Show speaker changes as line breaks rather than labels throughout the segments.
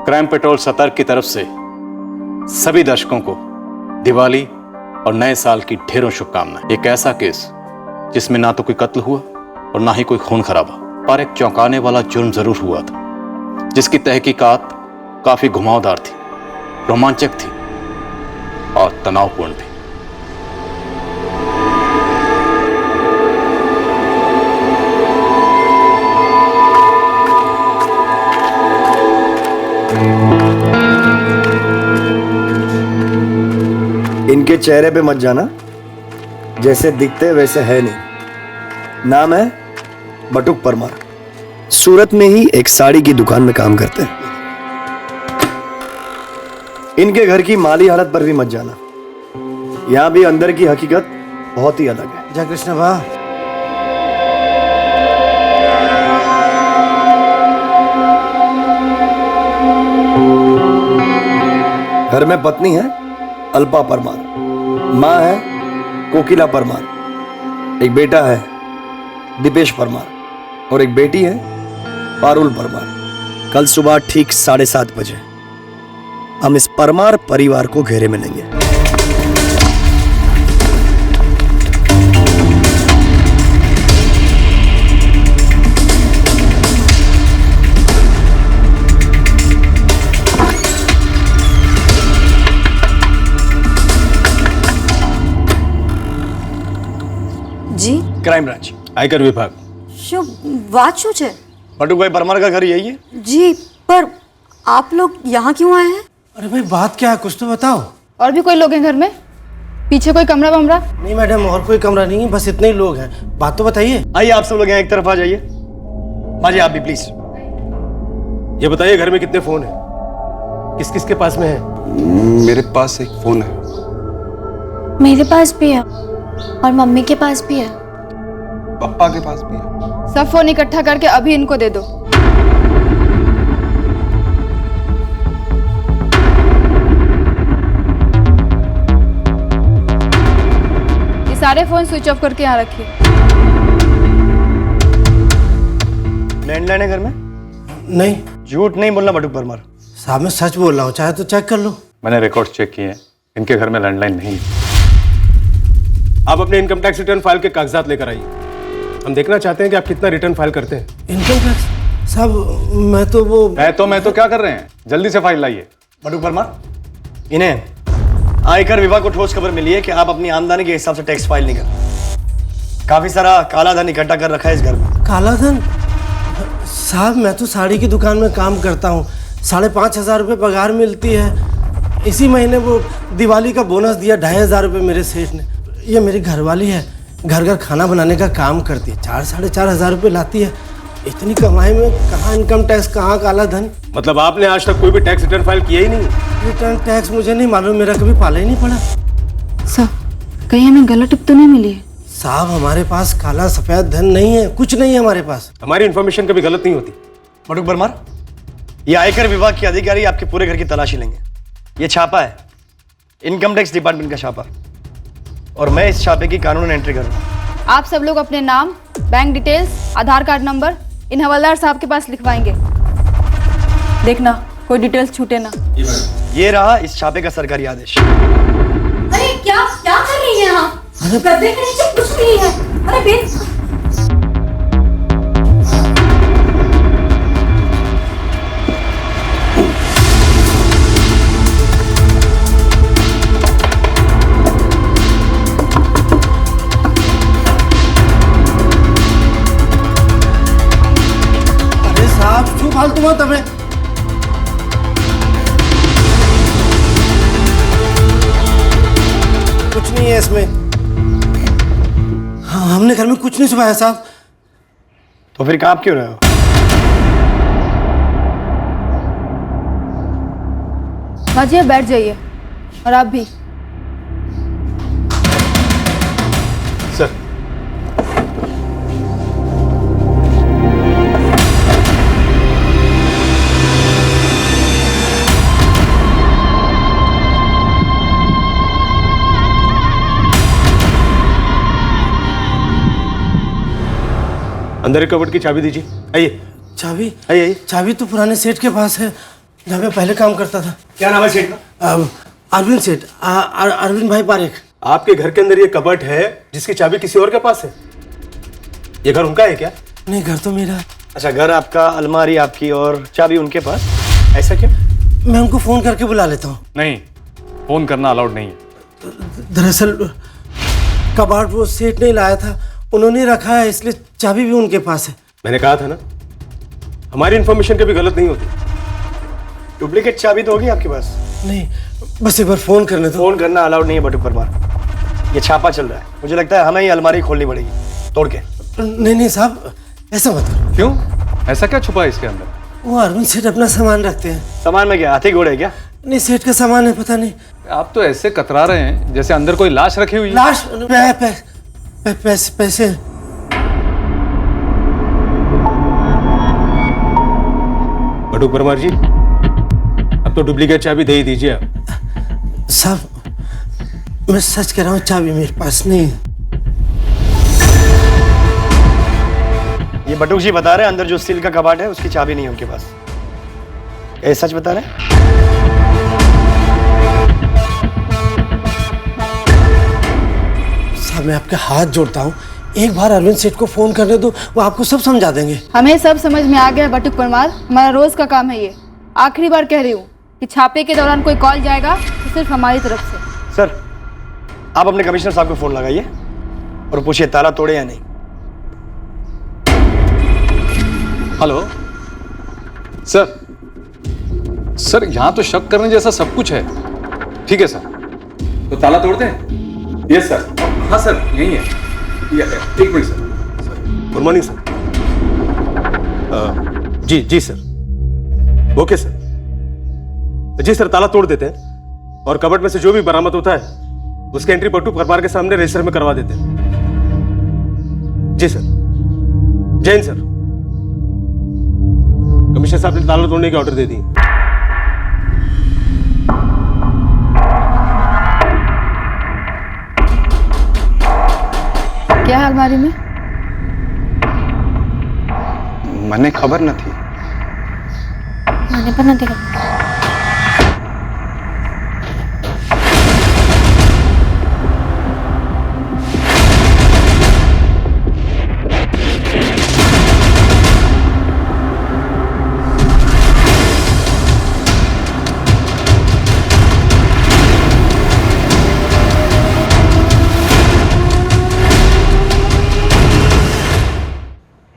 Crime petrol सतर्क की तरफ से सभी दर्शकों को दिवाली और नए साल की ढेरों शुभकामनाएं। एक ऐसा केस जिसमें ना तो कोई कत्ल हुआ और ना ही कोई खून खराबा, पर एक चौंकाने वाला जुर्म जरूर हुआ था जिसकी तहकीकात काफी घुमावदार थी, रोमांचक थी और तनावपूर्ण भी।
इनके चेहरे पे मत जाना, जैसे दिखते वैसे है नहीं। नाम है बटुक परमार। सूरत में ही एक साड़ी की दुकान में काम करते हैं। इनके घर की माली हालत पर भी मत जाना, यहां भी अंदर की हकीकत बहुत ही अलग है।
जय कृष्ण भा।
घर में पत्नी है अल्पा परमार, माँ है कोकिला परमार, एक बेटा है दीपेश परमार और एक बेटी है पारुल परमार। कल सुबह ठीक 7:30 बजे हम इस परमार परिवार को घेरे में लेंगे।
जी
क्राइम ब्रांच,
आयकर विभाग।
बात શું છે?
बटुक भाई परमार का घर यही है।
जी, पर आप लोग यहाँ क्यों आए हैं?
अरे भाई बात क्या है, कुछ तो बताओ।
और भी कोई लोग हैं घर में? पीछे कोई कमरा वमरा?
नहीं मैडम, और कोई कमरा नहीं है, बस इतने ही लोग हैं। बात तो बताइए।
आइए आप सब लोग यहाँ एक तरफ आ जाइए। माजी आप भी प्लीज।
ये बताइए घर में कितने फोन हैं? किस किस के पास में है?
मेरे पास एक फोन है।
मेरे पास भी है और मम्मी के पास भी है।
पापा के पास भी है।
सब फोन इकट्ठा करके अभी इनको दे दो। ये सारे फोन स्विच ऑफ करके यहाँ रखिए।
लैंडलाइन है घर में?
नहीं
झूठ नहीं बोलना बटुक परमार।
साहब, मैं सच बोल रहा हूँ, चाहे तो चेक कर लो।
मैंने रिकॉर्ड चेक किए हैं, इनके घर में लैंडलाइन नहीं है।
आप अपने इनकम टैक्स रिटर्न फाइल के कागजात लेकर आइए। हम देखना चाहते हैं कि आप कितना रिटर्न फाइल करते हैं।
इनकम टैक्स साहब, मैं तो
क्या कर रहे हैं? जल्दी से फाइल लाइए।
बटुक परमार, इन्हें आयकर विभाग को ठोस खबर मिली है कि आप अपनी आमदनी के हिसाब से टैक्स फाइल नहीं कर। काफी सारा काला धन इकट्ठा कर रखा है इस घर में।
काला धन? साहब मैं तो साड़ी की दुकान में काम करता हूँ, 5,500 रुपये पगार मिलती है। इसी महीने वो दिवाली का बोनस दिया 2,500 रुपये मेरे सेठ ने। ये मेरी घरवाली है, घर घर खाना बनाने का काम करती है, 4-4,500 रुपये लाती है। इतनी कमाई में कहाँ इनकम टैक्स, कहाँ काला धन?
मतलब आपने आज तक कोई भी टैक्स रिटर्न फाइल किया ही नहीं?
रिटर्न टैक्स मुझे नहीं मालूम, मेरा कभी पाला ही नहीं पड़ा।
साहब कहीं हमें गलत टिप तो नहीं मिली है?
साहब हमारे पास काला सफेद धन नहीं है, कुछ नहीं है हमारे पास।
हमारी इन्फॉर्मेशन कभी गलत नहीं होती।
बटुक परमार, ये आयकर विभाग के अधिकारी आपके पूरे घर की तलाशी लेंगे। ये छापा है इनकम टैक्स डिपार्टमेंट का छापा, और मैं इस छापे की कानूनन एंट्री करूंगा।
आप सब लोग अपने नाम, bank details, Aadhaar card number इन हवलदार साहब के पास लिखवाएंगे। देखना कोई डिटेल्स छूटे ना।
ये रहा इस छापे का सरकारी आदेश।
अरे क्या क्या कर रही है आप? गद्दे के नीचे कुछ नहीं है। अरे बेन,
क्यों फालतू मत हमें? कुछ नहीं है इसमें। हाँ, हमने घर में कुछ नहीं छुपाया साहब।
तो फिर काम क्यों रहे हो?
माजिए बैठ जाइए, और आप भी।
सर, अंदर एक कबर्ड की चाबी दीजिए। आइए
चाबी?
आइए आइए।
चाबी तो पुराने सेठ के पास है। जहाँ मैं पहले काम करता था।
क्या नाम है सेठ का?
अरविंद सेठ, अरविंद भाई पारेख।
आपके घर के अंदर ये कबर्ड है जिसकी चाबी किसी और के पास है? ये घर उनका है क्या?
नहीं, घर तो मेरा है।
अच्छा, घर आपका, अलमारी आपकी और चाबी उनके पास, ऐसा क्यों?
मैं उनको फोन करके बुला लेता हूँ।
नहीं, फोन करना अलाउड नहीं है।
दरअसल कबाड़ वो सेठ नहीं लाया था, उन्होंने रखा है, इसलिए चाबी भी उनके पास है।
मैंने कहा था ना, हमारी इन्फॉर्मेशन कभी गलत नहीं होती।
डुप्लीकेट चाबी तो होगी आपके पास?
नहीं, बस एक बार फोन करने दो।
फोन करना अलाउड नहीं है बटुक परमार। ये छापा चल रहा है, मुझे लगता है हमें ये अलमारी खोलनी पड़ेगी तोड़ के।
नहीं साहब, ऐसा मत करो।
क्यों? ऐसा क्या छुपा है इसके अंदर?
वो अरविंद सेठ अपना सामान रखते हैं।
सामान में क्या हाथी घोड़े है क्या?
नहीं, सेठ का सामान है, पता नहीं।
आप तो ऐसे कतरा रहे हैं जैसे अंदर कोई लाश रखी हुई है।
लाश? पैसे।
बटुक परमार जी, अब तो डुप्लीकेट चाबी दे ही दीजिए आप।
साहब, मैं सच कह रहा हूँ, चाबी मेरे पास नहीं है।
ये बटुक जी बता रहे हैं अंदर जो स्टील का कबाड़ है उसकी चाबी नहीं है उनके पास। ये सच बता रहे हैं?
साहब, मैं आपके हाथ जोड़ता हूँ, एक बार अरविंद सेठ को फोन करने दो, वो आपको सब समझा देंगे।
हमें सब समझ में आ गया बटुक परमार, हमारा रोज का काम है ये। आखिरी बार कह रही हूँ कि छापे के दौरान कोई कॉल जाएगा तो सिर्फ हमारी तरफ से।
सर, आप अपने कमिश्नर साहब को फोन लगाइए और पूछिए ताला तोड़े या नहीं।
हेलो सर, यहाँ तो शक करने जैसा सब कुछ है। ठीक है सर, तो ताला तोड़ दें? Yes sir. हाँ सर, यही है। एक minute sir.
Good morning sir. जी सर। Okay sir. जी सर, ताला तोड़ देते हैं और कबर्ड में से जो भी बरामद होता है उसकी एंट्री बटुक परमार के सामने रजिस्टर में करवा देते हैं। जी सर। जैन सर, कमिश्नर साहब ने ताला तोड़ने के ऑर्डर दे दिए।
क्या है अलमारी में?
मैंने खबर न थी।
मैंने पर ना देखा।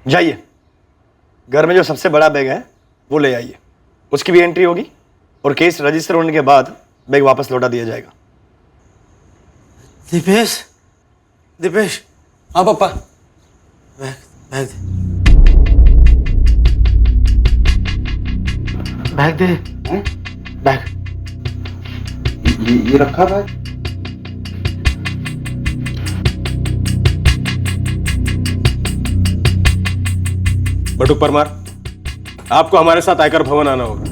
जाइए, घर में जो सबसे बड़ा बैग है वो ले आइए, उसकी भी एंट्री होगी और केस रजिस्टर होने के बाद बैग वापस लौटा दिया जाएगा।
दीपेश।
हाँ पापा।
बैग दे। बैग
ये रखा भाई।
बटुक परमार, आपको हमारे साथ आयकर भवन आना होगा।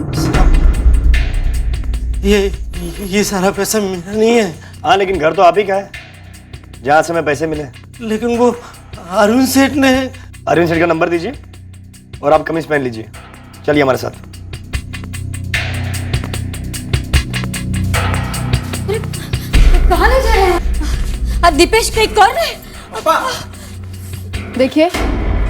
ये सारा पैसा मेरा नहीं है।
हाँ, लेकिन घर तो आप ही का है जहाँ से हमें पैसे मिले।
लेकिन वो अरविंद सेठ ने।
अरविंद सेठ का नंबर दीजिए और आप कमीज पहन लीजिए, चलिए हमारे साथ।
कहाँ ले जा रहे हैं? अब दीपेश पे कौन है?
देखिए,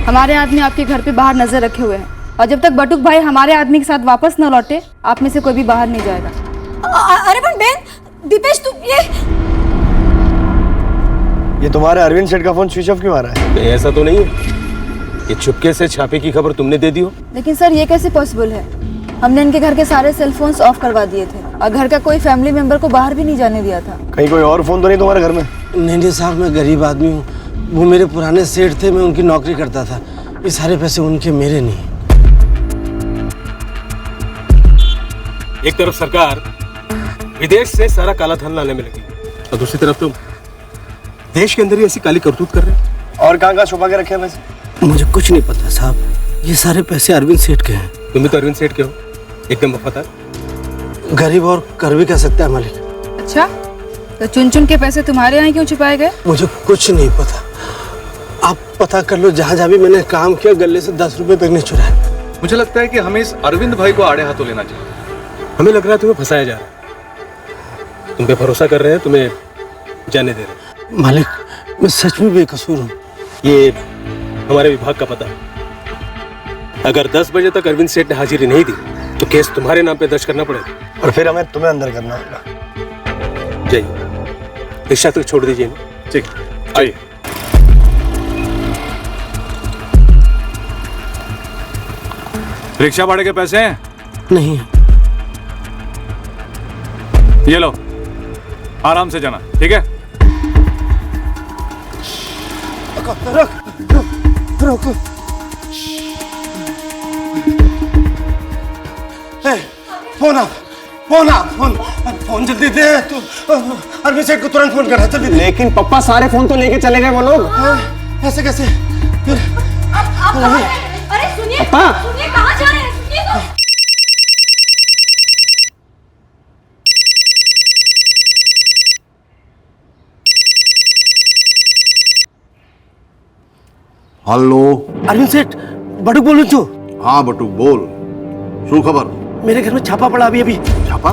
हमारे आदमी आपके घर पे बाहर नजर रखे हुए हैं और जब तक बटुक भाई हमारे आदमी के साथ वापस न लौटे, आप में से कोई भी बाहर नहीं जाएगा।
अरे पण बहन, दीपेश तू
ये तुम्हारे अरविंद सेठ का फोन स्विच ऑफ क्यों आ रहा है?
ऐसा तो नहीं है कि चुपके से छापे की खबर तुमने दे दी हो?
लेकिन सर, ये कैसे पॉसिबल है? हमने इनके घर के सारे सेल फोन्स ऑफ करवा दिए थे और घर का कोई फैमिली मेंबर को बाहर भी नहीं जाने दिया था।
कहीं कोई और फोन तो नहीं तुम्हारे घर में?
नहीं साहब, मैं गरीब आदमी हूँ, वो मेरे पुराने सेठ थे, मैं उनकी नौकरी करता था, ये सारे पैसे उनके, मेरे नहीं।
एक तरफ सरकार विदेश से सारा काला धन लाने में लगी और दूसरी तरफ तुम देश के अंदर ही ऐसी काली करतूत कर रहे हो।
और कहाँ छुपा के रखे हैं पैसे?
मुझे कुछ नहीं पता साहब, ये सारे पैसे अरविंद सेठ के हैं।
तुम भी तो अरविंद सेठ के हो, एकदम वफादार।
गरीब और कर भी कह सकता है मालिक।
अच्छा, तो चुन चुन के पैसे तुम्हारे यहाँ क्यों छुपाए गए?
मुझे कुछ नहीं पता, आप पता कर लो। जहाँ जहाँ भी मैंने काम किया, गले से 10 रुपए तक नहीं चुराए।
मुझे लगता है कि हमें इस अरविंद भाई को आड़े हाथों लेना चाहिए।
हमें लग रहा है तुम्हें फंसाया जा रहा है। तुम पे भरोसा कर रहे हैं, तुम्हें जाने दे रहे हैं।
मालिक, मैं सच में बेकसूर हूँ।
ये हमारे विभाग का पता है। अगर 10 बजे तक अरविंद सेठ ने हाजिरी नहीं दी तो केस तुम्हारे नाम पे दर्ज करना पड़ेगा।
और फिर हमें तुम्हें अंदर करना होगा।
जाइए, रिक्शा तक छोड़ दीजिए। ठीक, आइए।
रिक्शा भाड़े के पैसे हैं?
नहीं।
ये लो, आराम से जाना, ठीक है?
रुक। फोन जल्दी दे तू। अरविंद सेठ को तुरंत फोन करा, जल्दी दे।
लेकिन पप्पा सारे फोन तो लेके चले गए वो लोग।
ऐसे कैसे?
अरे सुनिए,
पापा।
सुनिए, कहाँ जा रहे हैं? सुनिए तो।
हेलो।
अरविंद सेठ, बटुक बोलूं छू?
हाँ बटुक बोल, शू खबर?
मेरे घर में छापा पड़ा अभी।
छापा?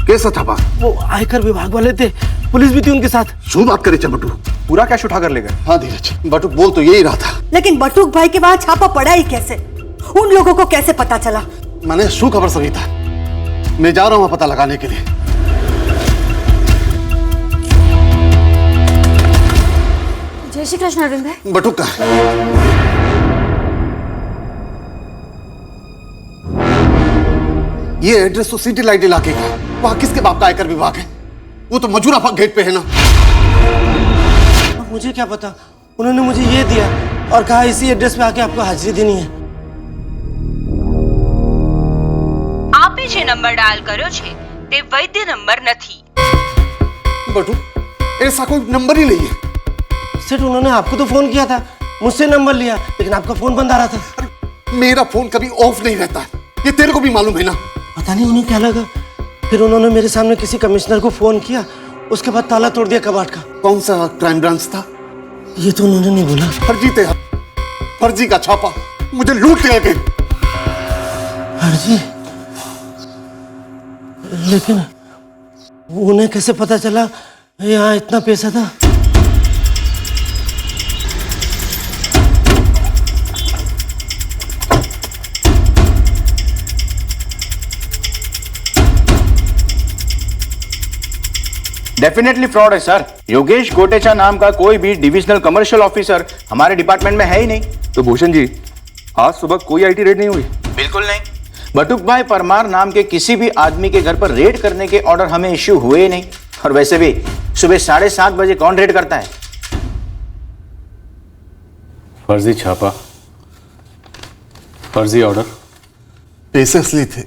कैसा छापा?
वो आयकर विभाग वाले थे, पुलिस भी थी उनके साथ।
शू बात करे बटुक?
पूरा कैश उठा कर ले गए।
हाँ धीरज, बटुक बोल तो यही रहा था।
लेकिन बटुक भाई के वहां छापा पड़ा ही कैसे? उन लोगों को कैसे पता चला?
मैंने शू खबर सविता, मैं जा रहा हूँ पता लगाने के लिए।
जय श्री कृष्ण अरविंद भाई।
बटुक का ये एड्रेस तो सिटी लाइट इलाके का, वहां किसके बाप का आयकर विभाग है? वो तो मजूरा गेट पे है ना।
मुझे क्या पता, उन्होंने मुझे ये दिया और कहा इसी एड्रेस पे आके आपको हाजिरी देनी है।
આપે જે નંબર ડાયલ કર્યો છે તે વૈદ્ય નંબર નથી।
बटुक, ऐसा कोई नंबर ही नहीं है।
सेठ, उन्होंने आपको तो फोन किया था, मुझसे नंबर लिया, लेकिन आपका फोन बंद आ रहा था।
मेरा फोन कभी ऑफ नहीं रहता है, ये तेरे को भी मालूम है ना।
पता नहीं उन्हें क्या लगा, फिर उन्होंने मेरे सामने किसी कमिश्नर को फोन किया, उसके बाद ताला तोड़ दिया कबाट का।
कौन सा क्राइम ब्रांच था?
ये तो उन्होंने नहीं बोला।
फर्जी थे, फर्जी का छापा, मुझे लूट ले गए।
फर्जी? लेकिन उन्हें कैसे पता चला यहाँ इतना पैसा था?
डेफिनेटली फ्रॉड है सर। योगेश गोटेचा नाम का कोई भी डिविजनल कमर्शियल ऑफिसर हमारे डिपार्टमेंट में है ही नहीं।
तो भूषण जी, आज सुबह कोई आईटी रेड नहीं हुई?
बिल्कुल नहीं। बटुक भाई परमार नाम के किसी भी आदमी के घर पर रेड करने के ऑर्डर हमें इश्यू हुए ही नहीं। और वैसे भी सुबह 7:30 बजे कौन रेड करता है?
फर्जी छापा, फर्जी ऑर्डर।
पैसे असली थे।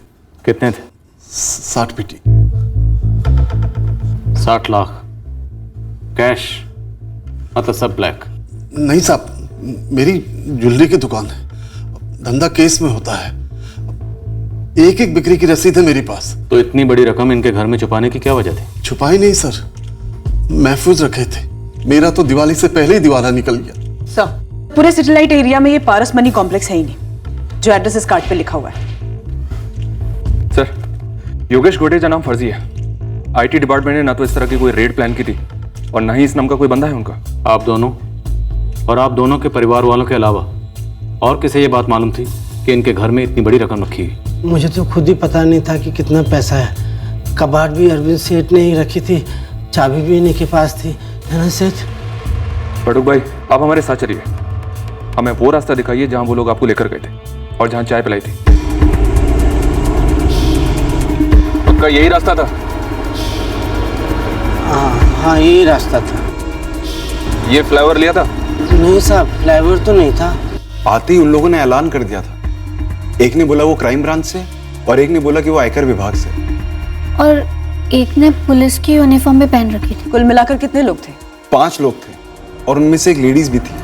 कितने थे?
60 पेटी।
60 लाख कैश, मतलब सब ब्लैक?
नहीं साहब, मेरी ज्वेलरी की दुकान है, धंधा केस में होता है, एक एक बिक्री की रसीद है मेरे पास।
तो इतनी बड़ी रकम इनके घर में छुपाने की क्या वजह थी?
छुपाई नहीं सर, महफूज रखे थे। मेरा तो दिवाली से पहले ही दिवाला निकल गया।
सर, पूरे सिटीलाइट एरिया में ये पारस मनी कॉम्प्लेक्स है ही नहीं, जो एड्रेस इस कार्ड पे लिखा हुआ है।
सर, योगेश गोटेचा नाम फर्जी है। आईटी डिपार्टमेंट ने ना तो इस तरह की कोई रेड प्लान की थी और ना ही इस नाम का कोई बंदा है उनका।
आप दोनों और आप दोनों के परिवार वालों के अलावा और किसे ये बात मालूम थी कि इनके घर में इतनी बड़ी रकम रखी है?
मुझे तो खुद ही पता नहीं था कि कितना पैसा है। कबाट भी अरविंद सेठ ने ही रखी थी, चाबी भी इन्हीं के पास थी, है ना सेठ?
बटुक भाई, आप हमारे साथ चलिए, हमें वो रास्ता दिखाइए जहां वो लोग आपको लेकर गए थे और जहां चाय पिलाई थी। पक्का यही रास्ता था?
हाँ, यही रास्ता था।
ये फ्लाईओवर लिया था?
नहीं साहब, फ्लाईओवर तो नहीं था।
आते ही उन लोगों ने ऐलान कर दिया था। एक ने बोला वो क्राइम ब्रांच से और एक ने बोला कि वो आयकर विभाग से,
और एक ने पुलिस की यूनिफॉर्म भी पहन रखी थी।
कुल मिलाकर कितने लोग थे?
5 लोग थे और उनमें से एक लेडीज भी थी।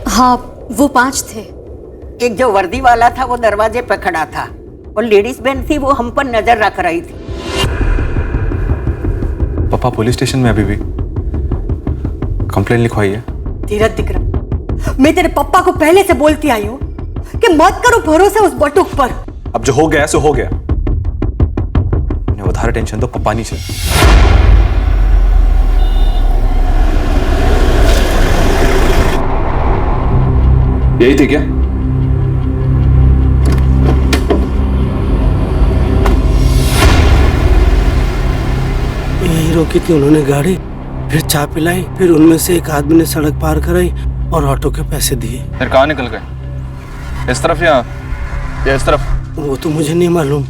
हाँ, वो 5 थे।
एक जो वर्दी वाला था वो दरवाजे पे खड़ा था और लेडीज बहन थी वो हम पर नजर रख रही थी।
पापा पुलिस स्टेशन में अभी भी कंप्लेंट लिखवाई है।
धीरज दिकरा, मैं तेरे पप्पा को पहले से बोलती आई हूँ कि मत करो भरोसा उस बटुक पर।
अब जो हो गया सो हो गया।
વધારે ટેન્શન તો પપ્પાની છે. यही थी क्या?
यही रोकी थी उन्होंने गाड़ी, फिर चाय पिलाई, फिर उनमें से एक आदमी ने सड़क पार कराई और ऑटो के पैसे दिए.
फिर कहाँ निकल गए? इस तरफ या इस तरफ?
वो तो मुझे नहीं मालूम,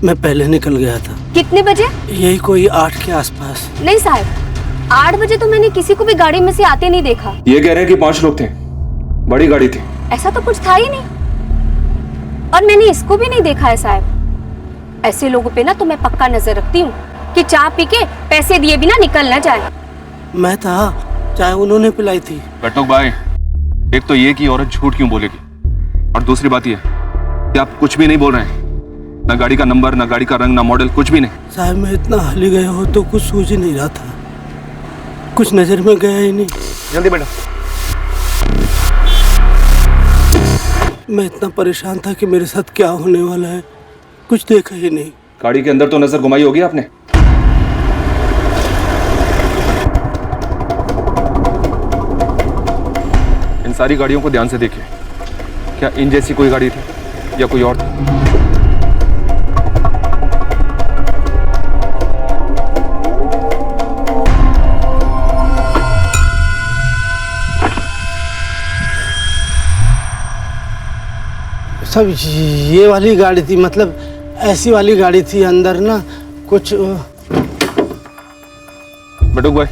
मैं पहले निकल गया था.
कितने बजे?
यही कोई 8 के आसपास.
नहीं साहब, 8 बजे तो मैंने किसी को भी गाड़ी में से आते नहीं देखा.
ये कह रहे हैं कि 5 लोग थे, बड़ी गाड़ी थी.
ऐसा तो कुछ था ही नहीं, और मैंने इसको भी नहीं देखा है साहब. ऐसे लोगों पे ना तो मैं पक्का नजर रखती हूँ कि चाय पी के पैसे दिए बिना निकल ना जाए.
मैं था, चाय उन्होंने पिलाई थी.
बटुक भाई, एक तो ये कि औरत झूठ क्यों बोलेगी, और दूसरी बात ये कि आप कुछ भी नहीं बोल रहे हैं. ना गाड़ी का नंबर, ना गाड़ी का रंग, ना मॉडल, कुछ भी नहीं.
साहब मैं इतना हली गया हो तो कुछ सूझ ही नहीं रहा था, कुछ नजर में गया ही नहीं.
जल्दी बैठो.
मैं इतना परेशान था कि मेरे साथ क्या होने वाला है, कुछ देखा ही नहीं.
गाड़ी के अंदर तो नजर घुमाई होगी आपने. इन सारी गाड़ियों को ध्यान से देखिए. क्या इन जैसी कोई गाड़ी थी या कोई और थी?
सब ये वाली गाड़ी थी, मतलब ऐसी वाली गाड़ी थी. अंदर ना कुछ.
बटुक भाई,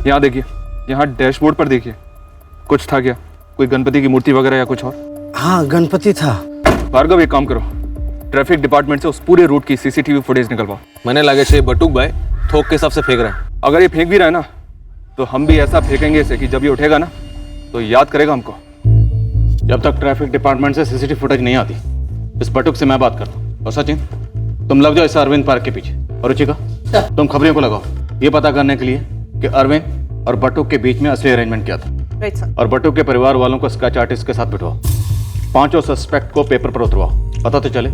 यहाँ देखिए, यहाँ डैशबोर्ड पर देखिए. कुछ था क्या? कोई गणपति की मूर्ति वगैरह या कुछ और?
हाँ, गणपति था.
भार्गव, एक काम करो, ट्रैफिक डिपार्टमेंट से उस पूरे रूट की सीसीटीवी फुटेज निकलवाओ.
मैंने लगे से बटुक भाई थोक के हिसाब से फेंक रहे हैं.
अगर ये फेंक भी रहा है ना, तो हम भी ऐसा फेंकेंगे इसे कि जब ये उठेगा ना तो याद करेगा हमको.
जब तक ट्रैफिक डिपार्टमेंट से सीसीटीवी फुटेज नहीं आती, इस बटुक से मैं बात करता हूँ. और सचिन, तुम लग जाओ इस अरविंद पार्क के पीछे. और रुचिका, तुम खबरियों को लगाओ, ये पता करने के लिए कि अरविंद और बटुक के बीच में असली अरेंजमेंट क्या था.
Right sir.
और बटुक के परिवार वालों को स्केच आर्टिस्ट के साथ बिठवाओ. 5 सस्पेक्ट को पेपर पर उतरवाओ. पता तो चले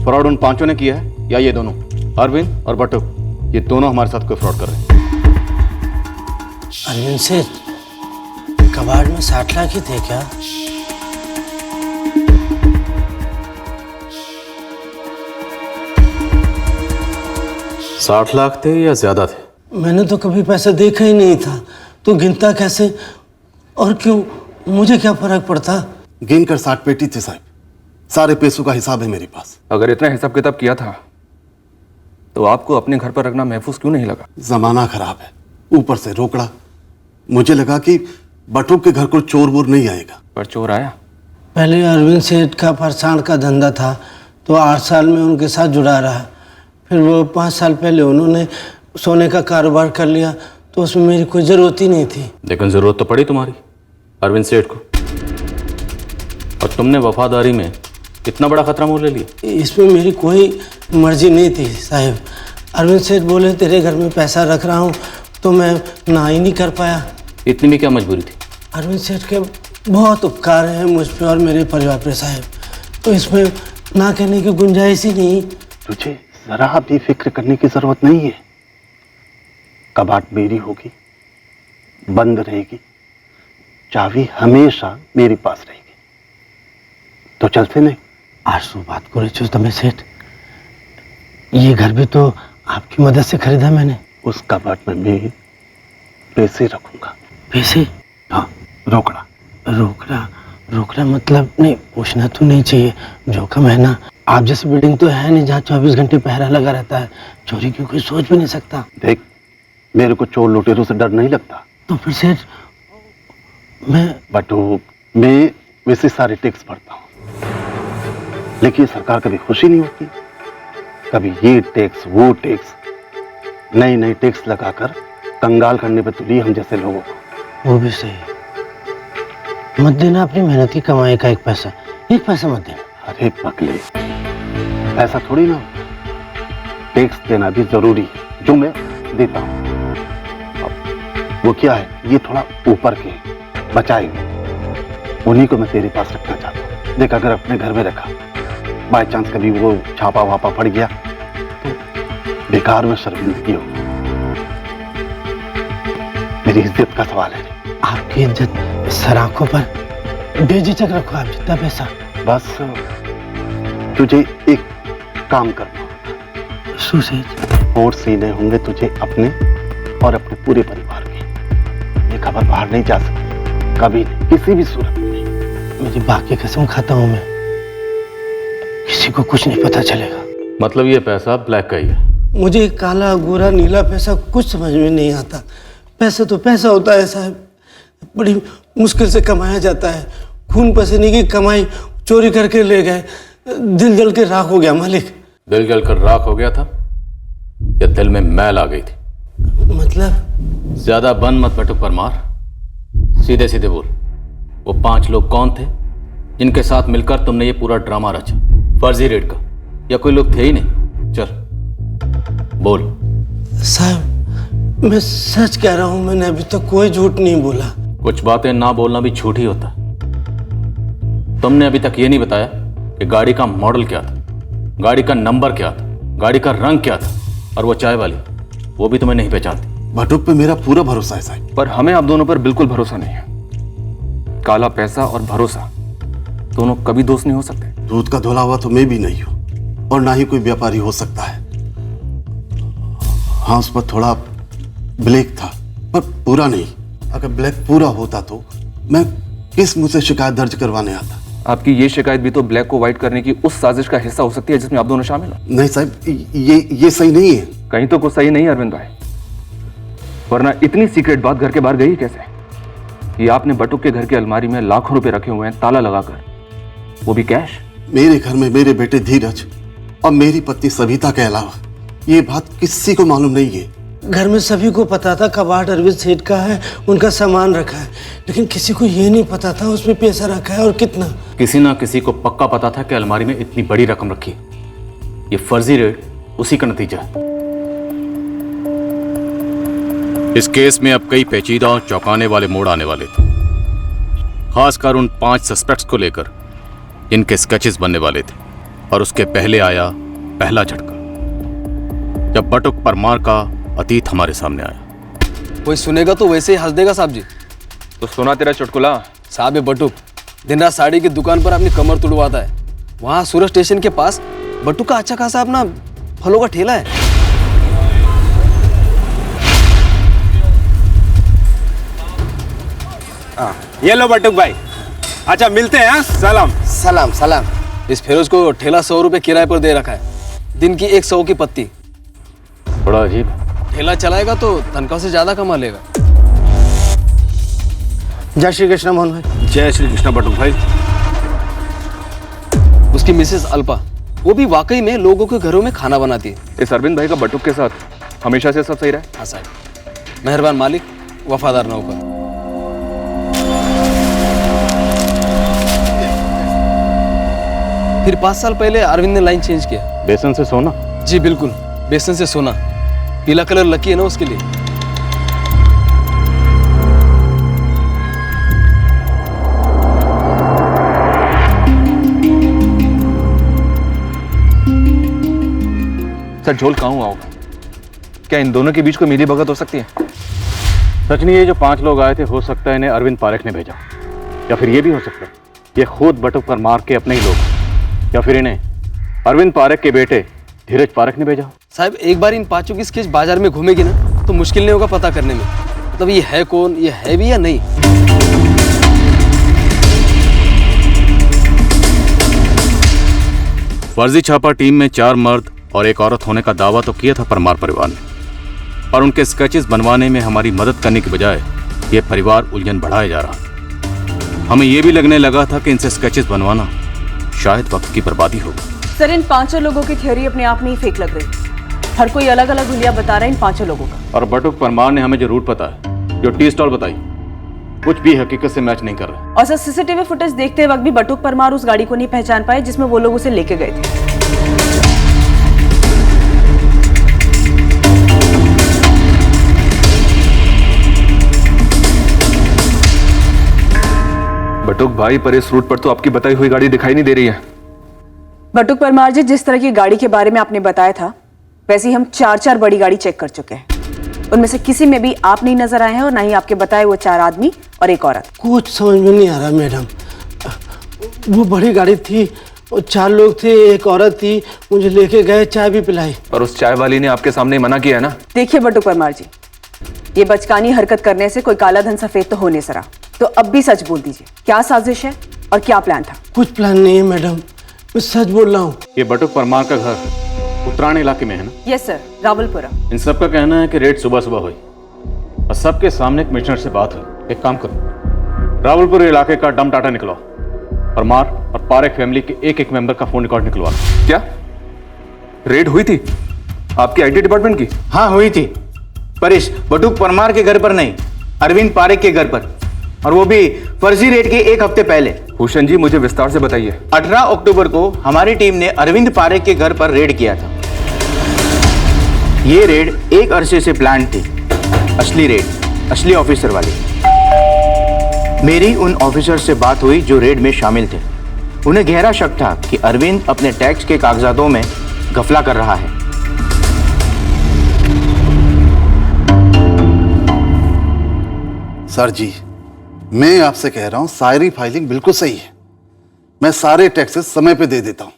फ्रॉड उन 5 ने किया है या ये दोनों, अरविंद और बटुक, ये दोनों हमारे साथ कोई फ्रॉड कर रहे हैं.
अरविंद से कबाड़ में 60 लाख ही थे क्या?
$60 लाख थे या ज्यादा थे?
मैंने तो कभी पैसा देखा ही नहीं था, तो गिनता कैसे और क्यों? मुझे क्या फर्क पड़ता?
गिन कर 60 पेटी थे साहब. सारे पैसों का हिसाब है मेरे पास.
अगर इतना हिसाब किताब किया था तो आपको अपने घर पर रखना महफूज क्यों नहीं लगा?
जमाना खराब है, ऊपर से रोकड़ा. मुझे लगा कि बटुक के घर को चोर वोर नहीं आएगा.
पर चोर आया.
पहले अरविंद सेठ का फरसाण का धंधा था, तो 8 साल में उनके साथ जुड़ा रहा. फिर वो 5 साल पहले उन्होंने सोने का कारोबार कर लिया, तो उसमें मेरी कोई ज़रूरत ही नहीं थी.
लेकिन ज़रूरत तो पड़ी तुम्हारी अरविंद सेठ को, और तुमने वफादारी में इतना बड़ा खतरा मोल ले लिया.
इसमें मेरी कोई मर्जी नहीं थी साहब. अरविंद सेठ बोले तेरे घर में पैसा रख रहा हूँ, तो मैं ना ही नहीं कर पाया.
इतनी भी क्या मजबूरी थी?
अरविंद सेठ के बहुत उपकार हैं मुझ पर और मेरे परिवार पर साहब, तो इसमें ना कहने की गुंजाइश ही नहीं.
तुझे जरा भी फिक्र करने की जरूरत नहीं है. कबाट मेरी होगी, बंद रहेगी, चाबी हमेशा मेरे पास रहेगी. तो चलते नहीं?
आसू बात को रहे तमें सेठ, ये घर भी तो आपकी मदद से खरीदा मैंने.
उस कबाट में मैं पैसे रखूंगा.
पैसे?
हाँ, रोकड़ा.
रोकड़ा? रोकड़ा मतलब? नहीं, पूछना तो नहीं चाहिए, जोखिम है ना. आप जैसी बिल्डिंग तो है नहीं जहाँ 24 घंटे पहरा लगा रहता है. चोरी की कोई सोच भी नहीं सकता.
देख, मेरे को चोर लुटेरों से डर नहीं लगता.
तो फिर सेठ मैं
मैं वैसे सारे टैक्स भरता हूँ, लेकिन सरकार कभी खुशी नहीं होती. कभी ये टैक्स वो टैक्स, नए नए टैक्स लगाकर कंगाल करने पे तुली हम जैसे लोगों को.
वो भी सही. मत देना अपनी मेहनत की कमाई का 1 पैसा. 1 पैसा मत देना.
अरे पगले, ऐसा थोड़ी ना. टैक्स देना भी जरूरी है, जो मैं देता हूँ. वो क्या है, ये थोड़ा ऊपर के बचाएंगे, उन्हीं को मैं तेरे पास रखना चाहता हूँ. देख, अगर अपने घर में रखा, बाय चांस कभी वो छापा वापा पड़ गया तो बेकार में शर्मिंदगी हो। मेरी इज्जत का सवाल है।
आपकी इज्जत सर आंखों पर, बेझिझक रखो आप जितना पैसा।
बस तुझे एक काम करना।
सुसेज
और सीने होंगे तुझे अपने और अपने पूरे परिवार के। ये खबर बाहर नहीं जा सकती, कभी नहीं, किसी भी सूरत में नहीं।
मेरी बाकी कसम खाता हूं मैं, किसी को कुछ नहीं पता चलेगा।
मतलब ये पैसा ब्लैक का ही है?
मुझे काला गोरा नीला पैसा कुछ समझ में नहीं आता। पैसा तो पैसा होता है साहब, बड़ी मुश्किल से कमाया जाता है। खून पसीने की कमाई चोरी करके ले गए, दिल जल के राख हो गया मालिक।
दिल जल कर राख हो गया था या दिल में मैल आ गई थी?
मतलब
ज्यादा बन मत बटुक परमार, सीधे सीधे बोल। वो 5 लोग कौन थे जिनके साथ मिलकर तुमने ये पूरा ड्रामा रचा? फर्जी रेड का या कोई लोग थे ही नहीं? चल बोल।
साहब मैं सच कह रहा हूं, मैंने अभी तक कोई झूठ नहीं बोला।
कुछ बातें ना बोलना भी झूठ ही होता है। तुमने अभी तक ये नहीं बताया कि गाड़ी का मॉडल क्या था, गाड़ी का नंबर क्या था, गाड़ी का रंग क्या था, और वो चाय वाली वो भी तुम्हें नहीं पहचानती।
बटुक पे मेरा पूरा भरोसा है साहब।
पर हमें आप दोनों पर बिल्कुल भरोसा नहीं है। काला पैसा और भरोसा दोनों कभी दोस्त नहीं हो सकते।
दूध का धुला हुआ तो मैं भी नहीं हूं, और ना ही कोई व्यापारी हो सकता है। हाँ, उस पर थोड़ा ब्लैक था पर पूरा नहीं। अगर ब्लैक पूरा होता तो मैं किस मुझसे शिकायत दर्ज करवाने आता?
आपकी ये शिकायत भी तो ब्लैक को व्हाइट करने की उस साजिश का हिस्सा हो सकती है जिसमें आप दोनों शामिल हो।
नहीं साहब, ये सही नहीं है।
कहीं तो कुछ सही नहीं अरविंद भाई, वरना इतनी सीक्रेट बात घर के बाहर गई कैसे कि आपने बटुक के घर की अलमारी में लाखों रुपए रखे हुए हैं ताला लगाकर, वो भी कैश।
मेरे घर में मेरे बेटे धीरज और मेरी पत्नी सविता के अलावा ये बात किसी को मालूम नहीं है।
घर में सभी को पता था कबाड़ अरविंद सेठ का है, उनका सामान रखा है, लेकिन किसी को ये नहीं पता था उसमें पैसा रखा है और कितना।
किसी ना किसी को पक्का पता था कि अलमारी में इतनी बड़ी रकम रखी। ये फर्जी रेड उसी का नतीजा है। इस केस में अब कई पेचीदा और चौंकाने वाले मोड़ आने वाले थे, खासकर उन 5 सस्पेक्ट्स को लेकर जिनके स्केचेस बनने वाले थे। और उसके पहले आया पहला झटका जब बटुक परमार का अतीत हमारे सामने आया।
कोई सुनेगा तो वैसे ही हंस देगा साहब जी।
तो सुना तेरा चुटकुला?
साहब ये बटुक दिन रात साड़ी की दुकान पर अपनी कमर तुड़वाता है। वहाँ सूरत स्टेशन के पास बटुक का अच्छा खासा अपना फलों का ठेला है।
ये लो बटुक भाई, अच्छा मिलते हैं। हाँ? सलाम
सलाम सलाम। इस फिरोज को ठेला 100 रुपए किराए पर दे रखा है, दिन की 100 की पत्ती।
बड़ा अजीब।
ठेला चलाएगा तो तनख्वाह से ज्यादा कमा लेगा।
जय श्री कृष्ण मोहन भाई।
जय श्री कृष्ण बटुक भाई।
उसकी मिसेस अल्पा, वो भी वाकई में लोगों के घरों में खाना बनाती है।
इस अरविंद भाई का बटुक के साथ हमेशा से सब सही रहे।
हाँ साहब, मेहरबान मालिक, वफादार नौकर। फिर 5 साल पहले अरविंद ने लाइन चेंज किया।
बेसन से सोना?
जी बिल्कुल, बेसन से सोना। पीला कलर लकी है ना उसके लिए।
सर झोल कहाँ हुआ होगा? क्या इन दोनों के बीच कोई मिली भगत हो सकती है?
सच नहीं, ये जो 5 लोग आए थे हो सकता है इन्हें अरविंद पारेख ने भेजा, या फिर ये भी हो सकता है ये खुद बटुक परमार के अपने ही लोग, या फिर इन्हें अरविंद पारेख के बेटे धीरज पारेख ने भेजा।
साहब एक बार इन 5 की स्केच बाजार में घूमेगी ना तो मुश्किल नहीं होगा पता करने में, मतलब ये है कौन, ये है भी या नहीं।
फर्जी छापा टीम में 4 मर्द और 1 औरत होने का दावा तो किया था परमार परिवार ने, पर उनके स्केचेस बनवाने में हमारी मदद करने के बजाय ये परिवार उलझन बढ़ाया जा रहा। हमें ये भी लगने लगा था कि इनसे स्केचेस बनवाना शायद वक्त की बर्बादी होगी।
सर इन 5 लोगों की थ्योरी अपने आप में ही फेक लग रही। हर कोई अलग अलग हुलिया बता रहा है इन 5 लोगों का।
और बटुक परमार ने हमें जो रूट पता है, जो टी स्टॉल बताई, कुछ भी हकीकत से मैच नहीं कर रहा।
और सर सीसीटीवी फुटेज देखते वक्त भी बटुक परमार उस गाड़ी को नहीं पहचान पाए जिसमें वो लोग उसे लेके गए थे।
बटुक भाई, पर इस रूट पर तो आपकी बताई हुई गाड़ी दिखाई नहीं दे रही है।
बटुक परमार जी, जिस तरह की गाड़ी के बारे में आपने बताया था वैसे ही हम 4 बड़ी गाड़ी चेक कर चुके हैं, उनमें से किसी में भी आप नहीं नजर आए हैं और ना ही आपके बताए वो 4 आदमी और एक औरत।
कुछ समझ में नहीं आ रहा मैडम। वो बड़ी गाड़ी थी, 4 लोग थे, एक औरत थी, मुझे लेके गए, चाय भी पिलाई।
और उस चाय वाली ने आपके सामने मना किया है ना? देखिए
बटुक परमार जी, ये बचकानी हरकत करने से कोई काला धन सफेद तो हो नहीं सका, तो अब भी सच बोल दीजिए, क्या साजिश है और क्या प्लान था?
कुछ प्लान नहीं है मैडम, मैं सच बोल रहा हूँ।
ये बटुक परमार का घर उत्तरायण इलाके में है ना?
Yes sir, Rawalpura.
इन सबका कहना है कि रेड सुबह सुबह हुई और सबके सामने कमिश्नर से बात हुई। एक काम करो, रावलपुर इलाके का डम डाटा निकलवाओ, परमार और पारेख फैमिली के एक मेंबर का फोन रिकॉर्ड निकलवा।
क्या रेड हुई थी आपकी आईटी डिपार्टमेंट की?
हाँ हुई थी, पर इस बटुक परमार के घर पर नहीं, अरविंद पारेख के घर पर, और वो भी फर्जी रेड के 1 हफ्ते पहले।
भूषण जी मुझे विस्तार से बताइए।
18 अक्टूबर को हमारी टीम ने अरविंद पारेख के घर पर रेड किया था। ये रेड एक अरसे से प्लान थी, असली रेड, असली ऑफिसर वाली। मेरी उन ऑफिसर से बात हुई जो रेड में शामिल थे। उन्हें गहरा शक था कि अरविंद अपने टैक्स के कागजातों में घपला कर रहा है।
सर जी, मैं आपसे कह रहा हूं सारी फाइलिंग बिल्कुल सही है। मैं सारे टैक्सेस समय पे दे देता हूं।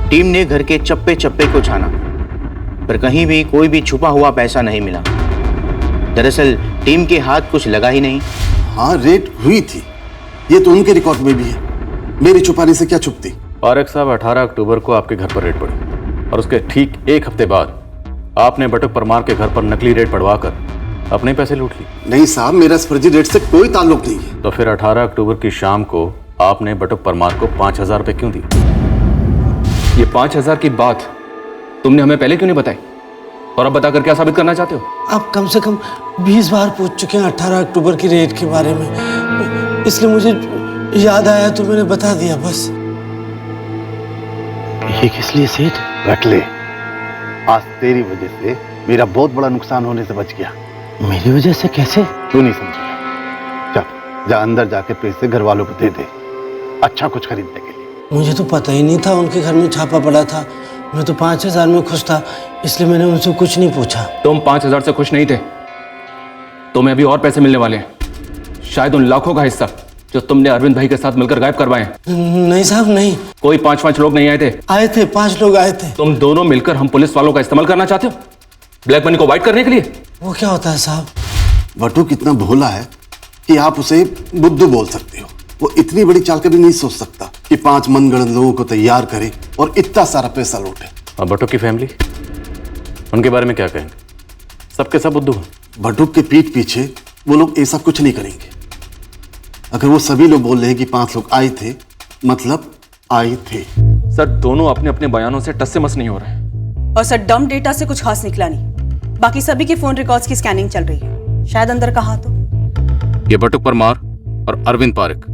टीम ने घर के चप्पे चप्पे को छाना, पर कहीं भी कोई भी छुपा हुआ पैसा नहीं मिला। दरअसल टीम के हाथ कुछ लगा ही नहीं।
हाँ, रेड हुई थी, ये तो उनके रिकॉर्ड में भी है। मेरी छुपाने से क्या छुपती?
पारेख साहब, 18 अक्टूबर को आपके घर पर रेड पड़ी और उसके ठीक 1 हफ्ते बाद आपने बटुक परमार के घर पर नकली रेड पड़वाकर अपने पैसे लूट लिए।
नहीं साहब, मेरा इस फर्जी रेड से कोई ताल्लुक नहीं है।
तो फिर 18 अक्टूबर की शाम को आपने बटुक परमार को 5,000 रुपए क्यों दिए?
ये 5,000 की बात तुमने हमें पहले क्यों नहीं बताई? और अब बताकर क्या साबित करना चाहते हो?
आप कम से कम 20 बार पूछ चुके हैं 18 अक्टूबर की रेड के बारे में, इसलिए मुझे याद आया तो मैंने बता दिया बस।
ये किस लिए सेठ? रख ले, आज तेरी वजह से मेरा बहुत बड़ा नुकसान होने से बच गया।
मेरी वजह से कैसे?
तू नहीं समझेगा। जा अंदर जाके पैसे घर वालों को दे दे, अच्छा कुछ खरीदने के लिए।
मुझे तो पता ही नहीं था उनके घर में छापा पड़ा था। मैं तो 5,000 में खुश था, इसलिए मैंने उनसे कुछ नहीं पूछा।
तुम 5,000 से खुश नहीं थे, तुम्हें अभी और पैसे मिलने वाले हैं, शायद उन लाखों का हिस्सा जो तुमने अरविंद भाई के साथ मिलकर गायब करवाए हैं।
नहीं साहब, नहीं।
कोई 5 लोग नहीं आए थे?
आए थे, 5 लोग आए थे।
तुम दोनों मिलकर हम पुलिस वालों का इस्तेमाल करना चाहते हो ब्लैक मनी को वाइट करने के लिए?
वो क्या होता है साहब?
बटुक इतना भोला है कि आप उसे बुद्धू बोल सकते हो। वो इतनी बड़ी चाल कभी नहीं सोच सकता कि 5 मनगढ़ंत लोगों को तैयार करे और इतना सारा पैसा लूटे।
और बटुक की फैमिली, उनके बारे में क्या कहेंगे? सबके सब बुद्धू हैं।
बटुक के पीठ पीछे वो लोग ऐसा कुछ नहीं करेंगे। अगर वो सभी लोग बोल रहे हैं कि 5 लोग आए थे, मतलब आए थे।
सर, दोनों अपने अपने बयानों से टस से मस नहीं हो रहे हैं।
और सर, डम डेटा से कुछ खास निकला नहीं। बाकी सभी के फोन रिकॉर्ड्स की स्कैनिंग चल रही है, शायद अंदर कहा तो।
ये बटुक परमार और अरविंद पारेख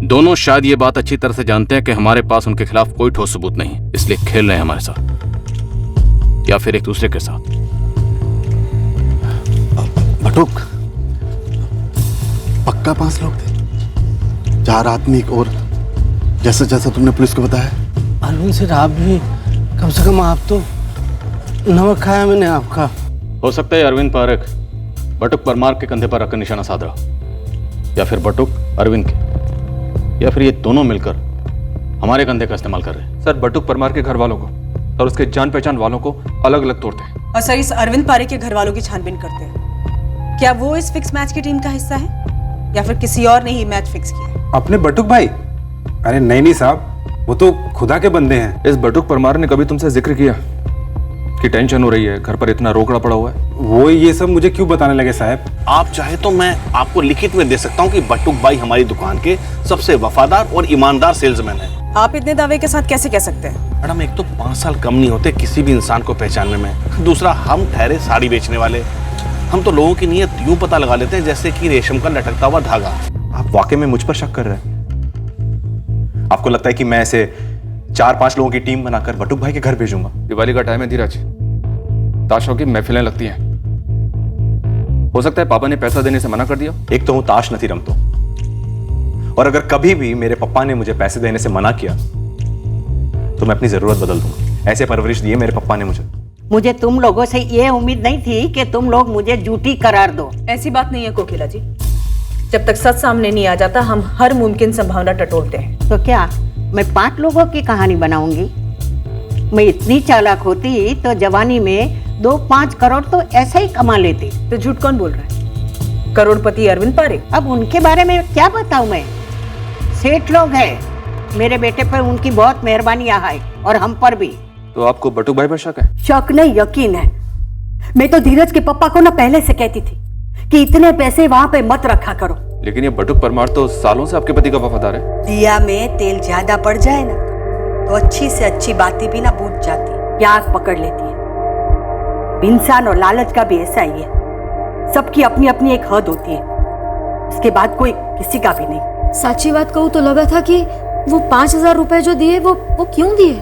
दोनों शायद ये बात अच्छी तरह से जानते हैं कि हमारे पास उनके खिलाफ कोई ठोस सबूत नहीं है, इसलिए खेल रहे हैं हमारे साथ या फिर एक दूसरे के साथ।
बटुक, पक्का 5 लोग थे? 4 आदमी और जैसे जैसा तुमने पुलिस को बताया?
अरविंद सर, आप भी कम से कम, आप तो नमक खाया मैंने आपका।
हो सकता है अरविंद पारेख बटुक परमार के कंधे पर रखकर निशाना साध रहा, या फिर बटुक अरविंद के, या फिर ये दोनों मिलकर हमारे कंधे का इस्तेमाल कर रहे हैं।
सर, बटुक परमार के घर वालों को और उसके जान पहचान वालों को अलग अलग तोड़ते हैं।
और सर, इस अरविंद पारेख के घर वालों की छानबीन करते हैं। क्या वो इस फिक्स मैच की टीम का हिस्सा है या फिर किसी और ने ही मैच फिक्स किया?
अपने बटुक भाई? अरे नहीं साहब, वो तो खुदा के बंदे हैं।
इस बटुक परमार ने कभी तुमसे जिक्र किया कि टेंशन हो रही है, घर पर इतना रोकड़ा पड़ा हुआ है?
वो ये सब मुझे क्यों बताने लगे साहब?
आप चाहे तो मैं आपको लिखित में दे सकता हूँ कि बटुक भाई हमारी दुकान के सबसे वफादार और ईमानदार सेल्समैन है।
आप इतने दावे के साथ कैसे कह सकते हैं?
मैडम, एक तो 5 साल कम नहीं होते किसी भी इंसान को पहचानने में। दूसरा, हम ठहरे साड़ी बेचने वाले, हम तो लोगों की नीयत यूं पता लगा लेते हैं जैसे कि रेशम का लटकता हुआ धागा।
आप वाकई में मुझ पर शक कर रहे हैं? आपको लगता है कि मैं ऐसे 4-5 लोगों की टीम बनाकर बटुक भाई के घर भेजूंगा?
दिवाली का टाइम है धीरज, ताशों की महफिलें लगती हैं। हो सकता है पापा ने पैसा देने से मना कर दिया।
एक तो हूं ताश नहीं रमतो, और अगर कभी भी मेरे पापा ने मुझे पैसे देने से मना किया तो मैं अपनी जरूरत बदल दूंगा। ऐसे परवरिश दी है मेरे पप्पा ने मुझे।
मुझे तुम लोगों से ये उम्मीद नहीं थी कि तुम लोग मुझे झूठी करार दो।
ऐसी बात नहीं है कोकिला जी, जब तक सच सामने नहीं आ जाता हम हर मुमकिन संभावना टटोलते हैं।
तो क्या मैं 5 लोगों की कहानी बनाऊंगी? मैं इतनी चालाक होती तो जवानी में 2-5 करोड़ तो ऐसे ही कमा लेती।
तो झूठ कौन बोल रहा है? करोड़पति अरविंद पारेख।
अब उनके बारे में क्या बताऊं मैं? सेठ लोग हैं, मेरे बेटे पर उनकी बहुत मेहरबानियां है और हम पर भी।
तो आपको बटुक भाई पर शक है?
शक नहीं, यकीन है। मैं तो धीरज के पापा को ना पहले से कहती थी कि इतने पैसे वहां पे मत रखा करो।
लेकिन ये बटुक परमार तो सालों से आपके पति का वफादार है।
दिया में तेल ज्यादा पड़ जाए ना तो अच्छी से अच्छी बातें भी ना बूझ जाती, आग पकड़ लेती है। इंसान और लालच का भी ऐसा ही है, सबकी अपनी अपनी एक हद होती है, उसके बाद कोई किसी का भी नहीं।
सच्ची बात कहूँ तो लगा था कि वो 5,000 रुपए जो दिए वो क्यों दिए।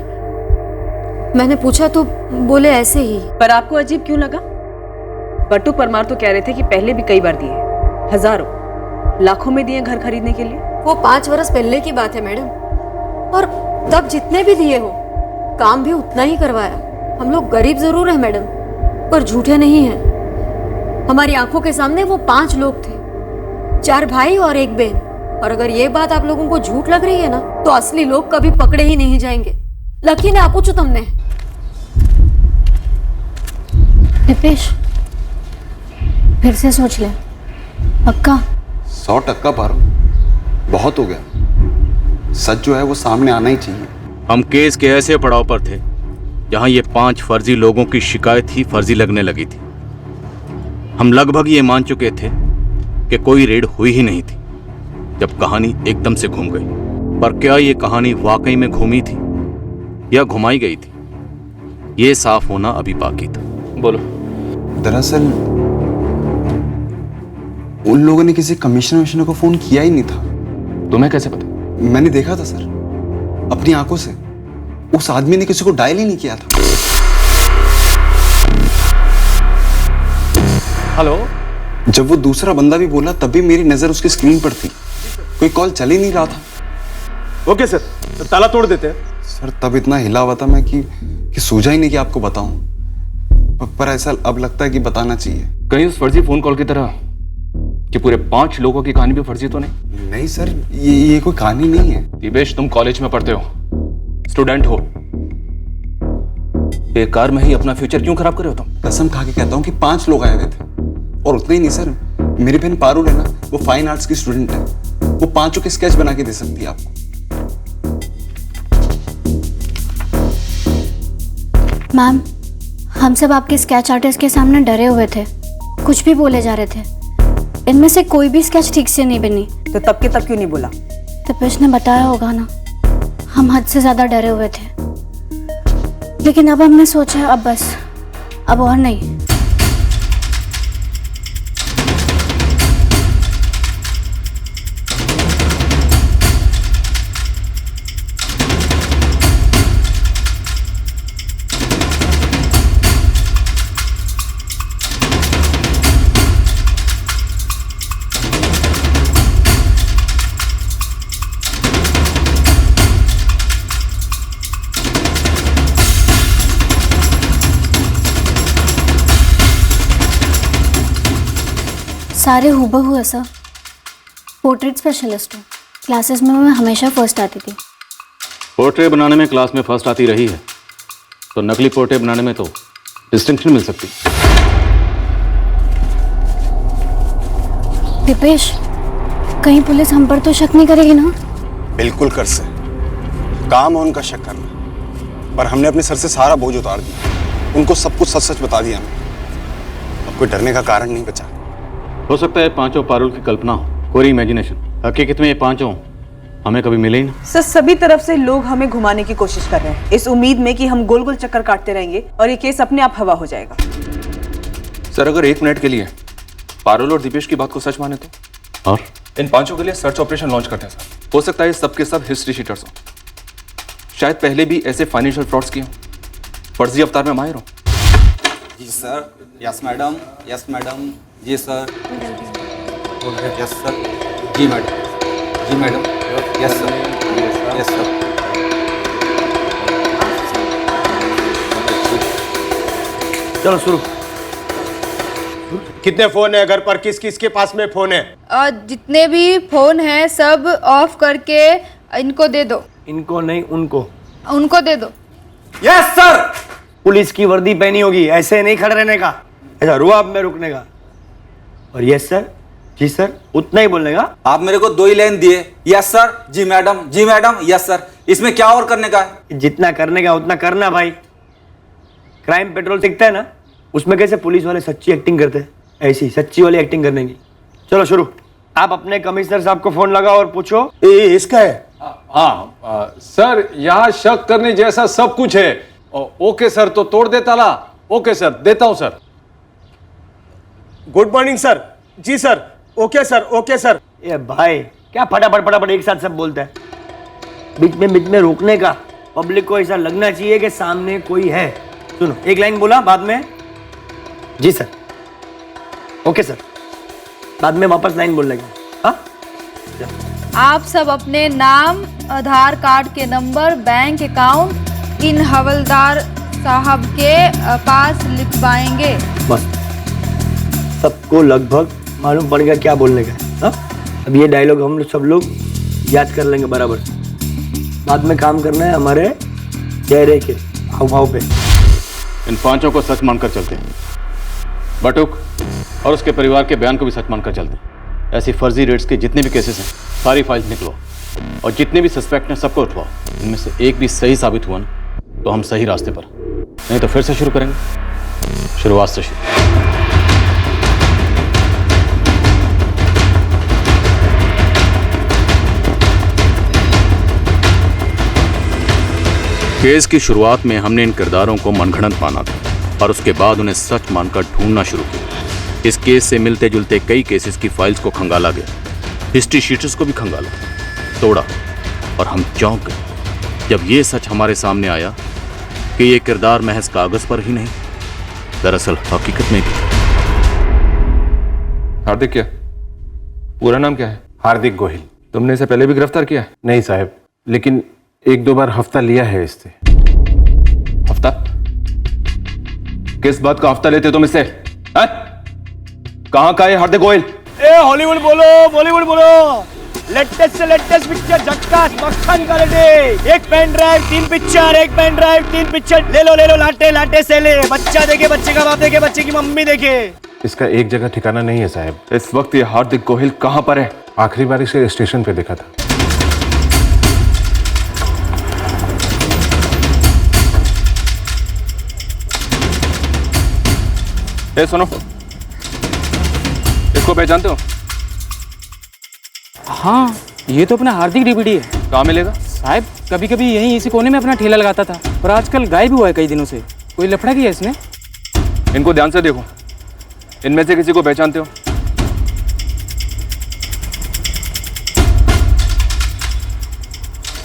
मैंने पूछा तो बोले ऐसे ही।
पर आपको अजीब क्यों लगा? बटुक परमार तो कह रहे थे कि पहले भी कई बार दिए, हजारों लाखों में दिए घर खरीदने के लिए।
वो 5 वर्ष पहले की बात है मैडम, और तब जितने भी दिए हो काम भी उतना ही करवाया। हम लोग गरीब जरूर हैं मैडम, पर झूठे नहीं हैं। हमारी आंखों के सामने वो 5 लोग थे, 4 भाई और 1 बहन। और अगर ये बात आप लोगों को झूठ लग रही है ना तो असली लोग कभी पकड़े ही नहीं जाएंगे। लकी ने आप पूछो तुमने। दिपेश फिर से सोच ले, पक्का?
100% पारो, बहुत हो गया। सच जो है वो सामने आना ही चाहिए।
हम केस के ऐसे पड़ाव पर थे जहां ये 5 फर्जी लोगों की शिकायत ही फर्जी लगने लगी थी। हम लगभग ये मान चुके थे कि कोई रेड हुई ही नहीं थी जब कहानी एकदम से घूम गई। पर क्या ये कहानी वाकई में घूमी थी या घुमाई गई थी, ये साफ होना अभी बाकी था।
बोलो।
दरअसल उन लोगों ने किसी कमिश्नर को फोन किया ही नहीं था।
तुम्हें कैसे पता?
मैंने देखा था सर, अपनी आंखों से। उस आदमी ने किसी को डायल ही नहीं किया था।
हेलो।
जब वो दूसरा बंदा भी बोला तब भी मेरी नजर उसकी स्क्रीन पर थी, कोई कॉल चल ही नहीं रहा था।
ओके सर, ताला तोड़ देते हैं।
सर तब इतना हिला हुआ था मैं कि सूझा ही नहीं कि आपको बताऊं, पर ऐसा अब लगता है कि बताना चाहिए।
कहीं उस फर्जी फोन कॉल की तरह कि पूरे 5 लोगों की कहानी भी फर्जी तो नहीं?
नहीं सर, ये कोई कहानी नहीं है।
दिपेश, तुम कॉलेज में पढ़ते हो, स्टूडेंट हो, बेकार में ही अपना फ्यूचर क्यों खराब कर रहे हो तुम?
कसम खा के कहता हूँ कि 5 लोग आए हुए थे, और उतने ही नहीं सर, मेरी बहन पारुल है ना, वो फाइन आर्ट्स की स्टूडेंट है, वो 5 के स्केच बना के दे सकती है आपको।
मैम, हम सब आपके स्केच आर्टिस्ट के सामने डरे हुए थे, कुछ भी बोले जा रहे थे। इनमें से कोई भी स्केच ठीक से नहीं बनी।
तो तब के तब क्यों नहीं बोला?
दिपेश ने बताया होगा ना, हम हद से ज्यादा डरे हुए थे। लेकिन अब हमने सोचा अब बस, अब और नहीं। सारे हूबहू है सर। पोर्ट्रेट स्पेशलिस्ट हूँ, क्लासेस में मैं हमेशा फर्स्ट आती थी।
पोर्ट्रेट बनाने में क्लास में फर्स्ट आती रही है तो नकली पोर्ट्रेट बनाने में तो डिस्टिंक्शन मिल सकती।
दिपेश, कहीं पुलिस हम पर तो शक नहीं करेगी ना?
बिल्कुल कर से, काम है उनका शक करना, पर हमने अपने सर से सारा बोझ उतार दिया, उनको सब कुछ सच सच बता दिया हमने। अब कोई डरने का कारण नहीं बचा।
हो सकता है 5 पारुल की कल्पना हो, कोई इमेजिनेशन। हकीकत में ये 5 हमें कभी मिले ही ना।
सर, सभी तरफ से लोग हमें घुमाने की कोशिश कर रहे हैं, इस उम्मीद में कि हम गोल गोल चक्कर काटते रहेंगे और ये केस अपने आप हवा हो जाएगा।
सर, अगर 1 मिनट के लिए पारुल और दिपेश की बात को सच माने तो,
और
इन 5 के लिए सर्च ऑपरेशन लॉन्च करते हैं सर। हो सकता है सबके सब हिस्ट्री शीटर्स हो, शायद पहले भी ऐसे फाइनेंशियल फ्रॉड्स किए हों, फर्जी अवतार में माहिर हो।
जी sir, yes madam, yes madam, जी सर, यस सर, जी मैडम, जी madam, yes sir, yes sir.
चलो शुरू।
कितने फोन है घर पर, किस किस के पास में फोन है?
जितने भी फोन हैं सब ऑफ करके इनको दे दो।
इनको नहीं, उनको।
उनको दे दो।
Yes sir. पुलिस की वर्दी पहनी होगी, ऐसे नहीं खड़े रहने का, ऐसा रुआब में रुकने का। और यस सर, जी सर, उतना ही बोलने का।
आप मेरे को 2 ही लाइन दिए, यस सर, जी मैडम, यस सर। इसमें क्या और करने का है?
जितना करने का उतना करना भाई। क्राइम पेट्रोल दिखता है ना, उसमें कैसे पुलिस वाले सच्ची एक्टिंग करते हैं, ऐसी सच्ची वाली एक्टिंग करने की। चलो शुरू। आप अपने कमिश्नर साहब को फोन लगाओ और पूछो इसका है।
हाँ सर, यहाँ शक करने जैसा सब कुछ है। ओके सर, तो तोड़ दे ताला। ओके सर, देता हूं सर।
Good morning sir. जी sir, okay sir, okay sir.
ये भाई क्या फटाफट एक साथ सब बोलता है, बीच में रोकने का। पब्लिक को ऐसा लगना चाहिए कि सामने कोई है। सुनो, एक लाइन बोला, बाद में जी सर, ओके सर, बाद में वापस लाइन बोल लगे। हाँ,
आप सब अपने नाम, आधार कार्ड के नंबर, बैंक अकाउंट इन हवलदार साहब के पास लिखवाएंगे।
बस सबको लगभग मालूम पड़ गया क्या बोलने का है। हाँ, अब ये डायलॉग हम सब लोग याद कर लेंगे बराबर। बाद में काम करना है हमारे चेहरे के हाव भाव पे।
इन 5 को सच मानकर चलते हैं। बटुक और उसके परिवार के बयान को भी सच मानकर चलते हैं। ऐसी फर्जी रेड्स के जितने भी केसेस हैं सारी फाइल्स निकलो और जितने भी सस्पेक्ट हैं सबको उठवाओ। इनमें से एक भी सही साबित हुआ ना तो हम सही रास्ते पर, नहीं तो फिर से शुरू करेंगे, शुरुआत से शुरू। केस की शुरुआत में हमने इन किरदारों को मनगढ़ंत माना था और उसके बाद उन्हें सच मानकर ढूंढना शुरू किया। इस केस से मिलते जुलते कई केसेस की फाइल्स को खंगाला गया, हिस्ट्री शीट्स को भी खंगाला, तोड़ा और हम चौंक गए जब ये सच हमारे सामने आया कि ये किरदार महज कागज पर ही नहीं, दरअसल हकीकत में भी।
हार्दिक क्या पूरा नाम क्या है?
हार्दिक गोहिल।
तुमने इसे पहले भी गिरफ्तार किया है?
नहीं साहब, लेकिन 1-2 बार हफ्ता लिया है इससे।
हफ्ता? किस बात का हफ्ता लेते तुम इससे? कहां का है हार्दिक गोहिल?
हॉलीवुड बोलो, बॉलीवुड बोलो, लेटेस्ट से लेटेस्ट पिक्चर, झक्कास मक्खन का लेटे। एक पेन ड्राइव 3 पिक्चर, एक पेन ड्राइव 3 पिक्चर। ले लो लाटे लाटे से ले। बच्चा देखे, बच्चे का बाप देखे, बच्चे की मम्मी देखे।
इसका एक जगह ठिकाना नहीं है साहब।
इस वक्त ये हार्दिक गोहिल कहां पर है?
आखिरी बार इसे स्टेशन पे देखा था।
ए सुनो, इसको पहचानते हो?
हाँ, ये तो अपना हार्दिक डीवीडी है।
कहाँ मिलेगा?
साहब कभी कभी यहीं इसी कोने में अपना ठेला लगाता था, पर आजकल गायब हुआ है कई दिनों से। कोई लफड़ा किया इसने?
इनको ध्यान से देखो, इनमें से किसी को पहचानते हो?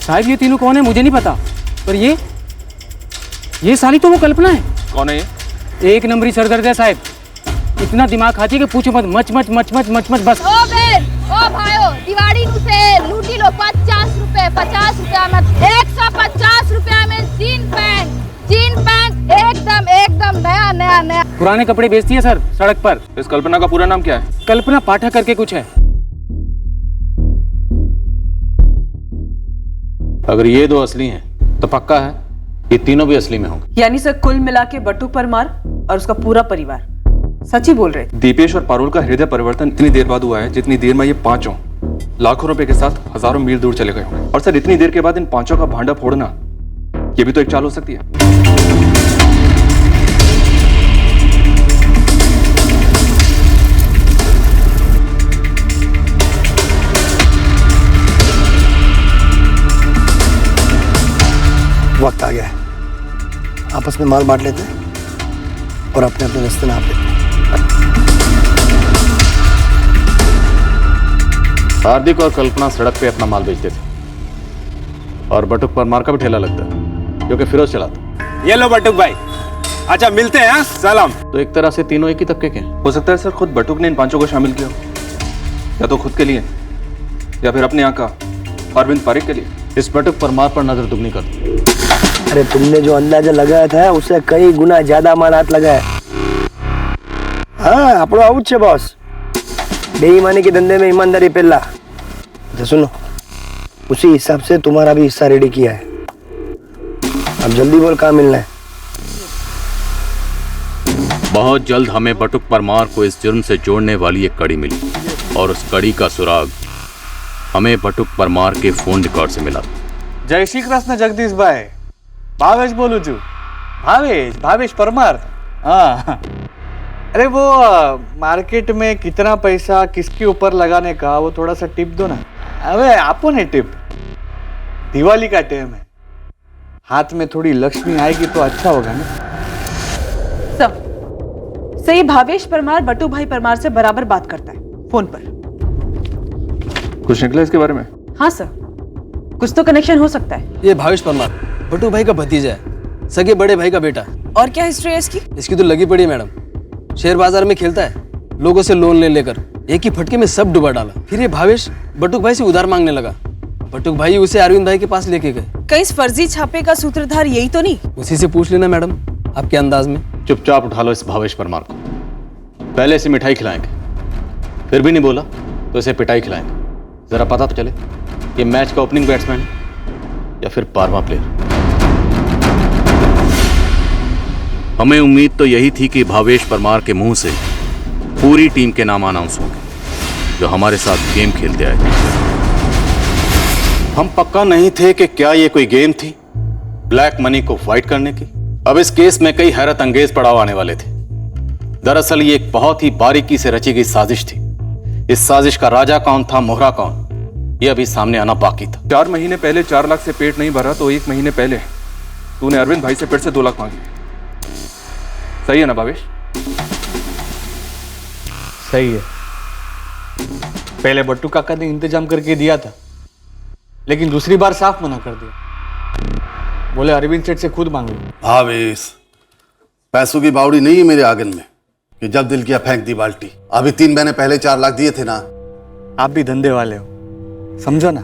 साहब ये तीनों कौन है मुझे नहीं पता, पर ये साली तो वो कल्पना है।
कौन है ये?
एक नंबरी सरदर्द है साहब, इतना दिमाग खाती है कि पूछो मत। Much much much much much much बस।
ओ बेन, ओ भाइयों, दिवाली से लूटी लो 50 रुपए, 50 रुपया में 150 रुपया में जीन पैंट एकदम नया।
पुराने कपड़े बेचती है सर सड़क पर।
इस कल्पना का पूरा नाम क्या है?
कल्पना पाठक करके कुछ है।
अगर ये 2 असली हैं तो पक्का है ये तीनों भी असली में होंगे।
यानी सर कुल मिला के बटुक परमार और उसका पूरा परिवार सच ही बोल रहे थे।
दीपेश और पारुल का हृदय परिवर्तन इतनी देर बाद हुआ है जितनी देर में ये 5 लाखों रुपए के साथ हजारों मील दूर चले गए होंगे। और सर इतनी देर के बाद इन 5 का भांडा फोड़ना, ये भी तो एक चाल हो सकती है।
वक्त आ गया है, आपस में माल बांट लेते हैं और अपने अपने रास्ते नाप लेते हैं।
हार्दिक और कल्पना सड़क पे अपना माल बेचते थे और बटुक परमार का भी ठेला लगता है जो कि फिरोज चलाता।
ये लो बटुक भाई, अच्छा मिलते हैं। सलाम।
तो एक तरह से तीनों एक ही तबके के हैं।
हो सकता है सर खुद बटुक ने इन 5 को शामिल किया, या तो खुद के लिए या फिर अपने यहाँ का अरविंद पारिक के लिए।
इस बटुक परमार पर नजर दुगनी कर दो।
अरे तुमने जो अंदाजा लगाया था उससे कई गुना ज्यादा माल हाथ लगा है। हाँ આપણો આવું જ છે બોસ बेईमानी के धंधे में ईमानदारी पहला तो सुनो उसी हिसाब से तुम्हारा भी हिस्सा रेडी किया है अब जल्दी बोल कहाँ मिलना है
बहुत जल्द हमें बटुक परमार को इस जुर्म से जोड़ने वाली एक कड़ी मिली और उस कड़ी का सुराग हमें बटुक परमार के फोन रिकॉर्ड से मिला।
जय श्री कृष्ण जगदीश भाई भावेश बोलू छू भावेश परमार। हाँ अरे वो मार्केट में कितना पैसा किसके ऊपर लगाने का वो थोड़ा सा टिप दो ना। अबे आपो ने टिप दिवाली का टाइम है हाथ में थोड़ी लक्ष्मी आएगी तो अच्छा होगा ना।
सही भावेश परमार बटू भाई परमार से बराबर बात करता है फोन पर।
कुछ निकला इसके बारे में?
हाँ सर कुछ तो कनेक्शन हो सकता है।
ये भावेश परमार बटू भाई का भतीजा है सगे बड़े भाई का बेटा।
और क्या हिस्ट्री है इसकी?
इसकी तो लगी पड़ी है मैडम शेयर बाजार में खेलता है लोगों से लोन ले लेकर एक ही फटके में सब डुबा डाला। फिर ये भावेश बटुक भाई से उधार मांगने लगा। बटुक भाई उसे अरविंद भाई के पास लेके गए।
कहीं इस फर्जी छापे का सूत्रधार यही तो नहीं?
उसी से पूछ लेना मैडम आपके अंदाज में।
चुपचाप उठा लो इस भावेश परमार को पहले इसे मिठाई खिलाएंगे फिर भी नहीं बोला तो इसे पिटाई खिलाएंगे। जरा पता तो चले ये मैच का ओपनिंग बैट्समैन है या फिर 12वां प्लेयर। हमें उम्मीद तो यही थी कि भावेश परमार के मुंह से पूरी टीम के नाम अनाउंस होंगे जो हमारे साथ गेम खेलते आए थे। हम पक्का नहीं थे कि क्या ये कोई गेम थी ब्लैक मनी को फाइट करने की। अब इस केस में कई हैरत अंगेज पड़ाव आने वाले थे। दरअसल ये एक बहुत ही बारीकी से रची गई साजिश थी। इस साजिश का राजा कौन था मोहरा कौन ये अभी सामने आना बाकी था।
4 महीने पहले 4 लाख से पेट नहीं भरा तो 1 महीने पहले तूने अरविंद भाई से फिर से 2 लाख मांगे। सही है ना भावेश?
सही है। पहले बट्टू काका ने इंतजाम करके दिया था लेकिन दूसरी बार साफ मना कर दिया। बोले अरविंद सेठ से खुद मांग लो।
भावेश पैसों की बावड़ी नहीं है मेरे आंगन में कि जब दिल किया फेंक दी बाल्टी। अभी 3 महीने पहले 4 लाख दिए थे ना।
आप भी धंधे वाले हो समझो ना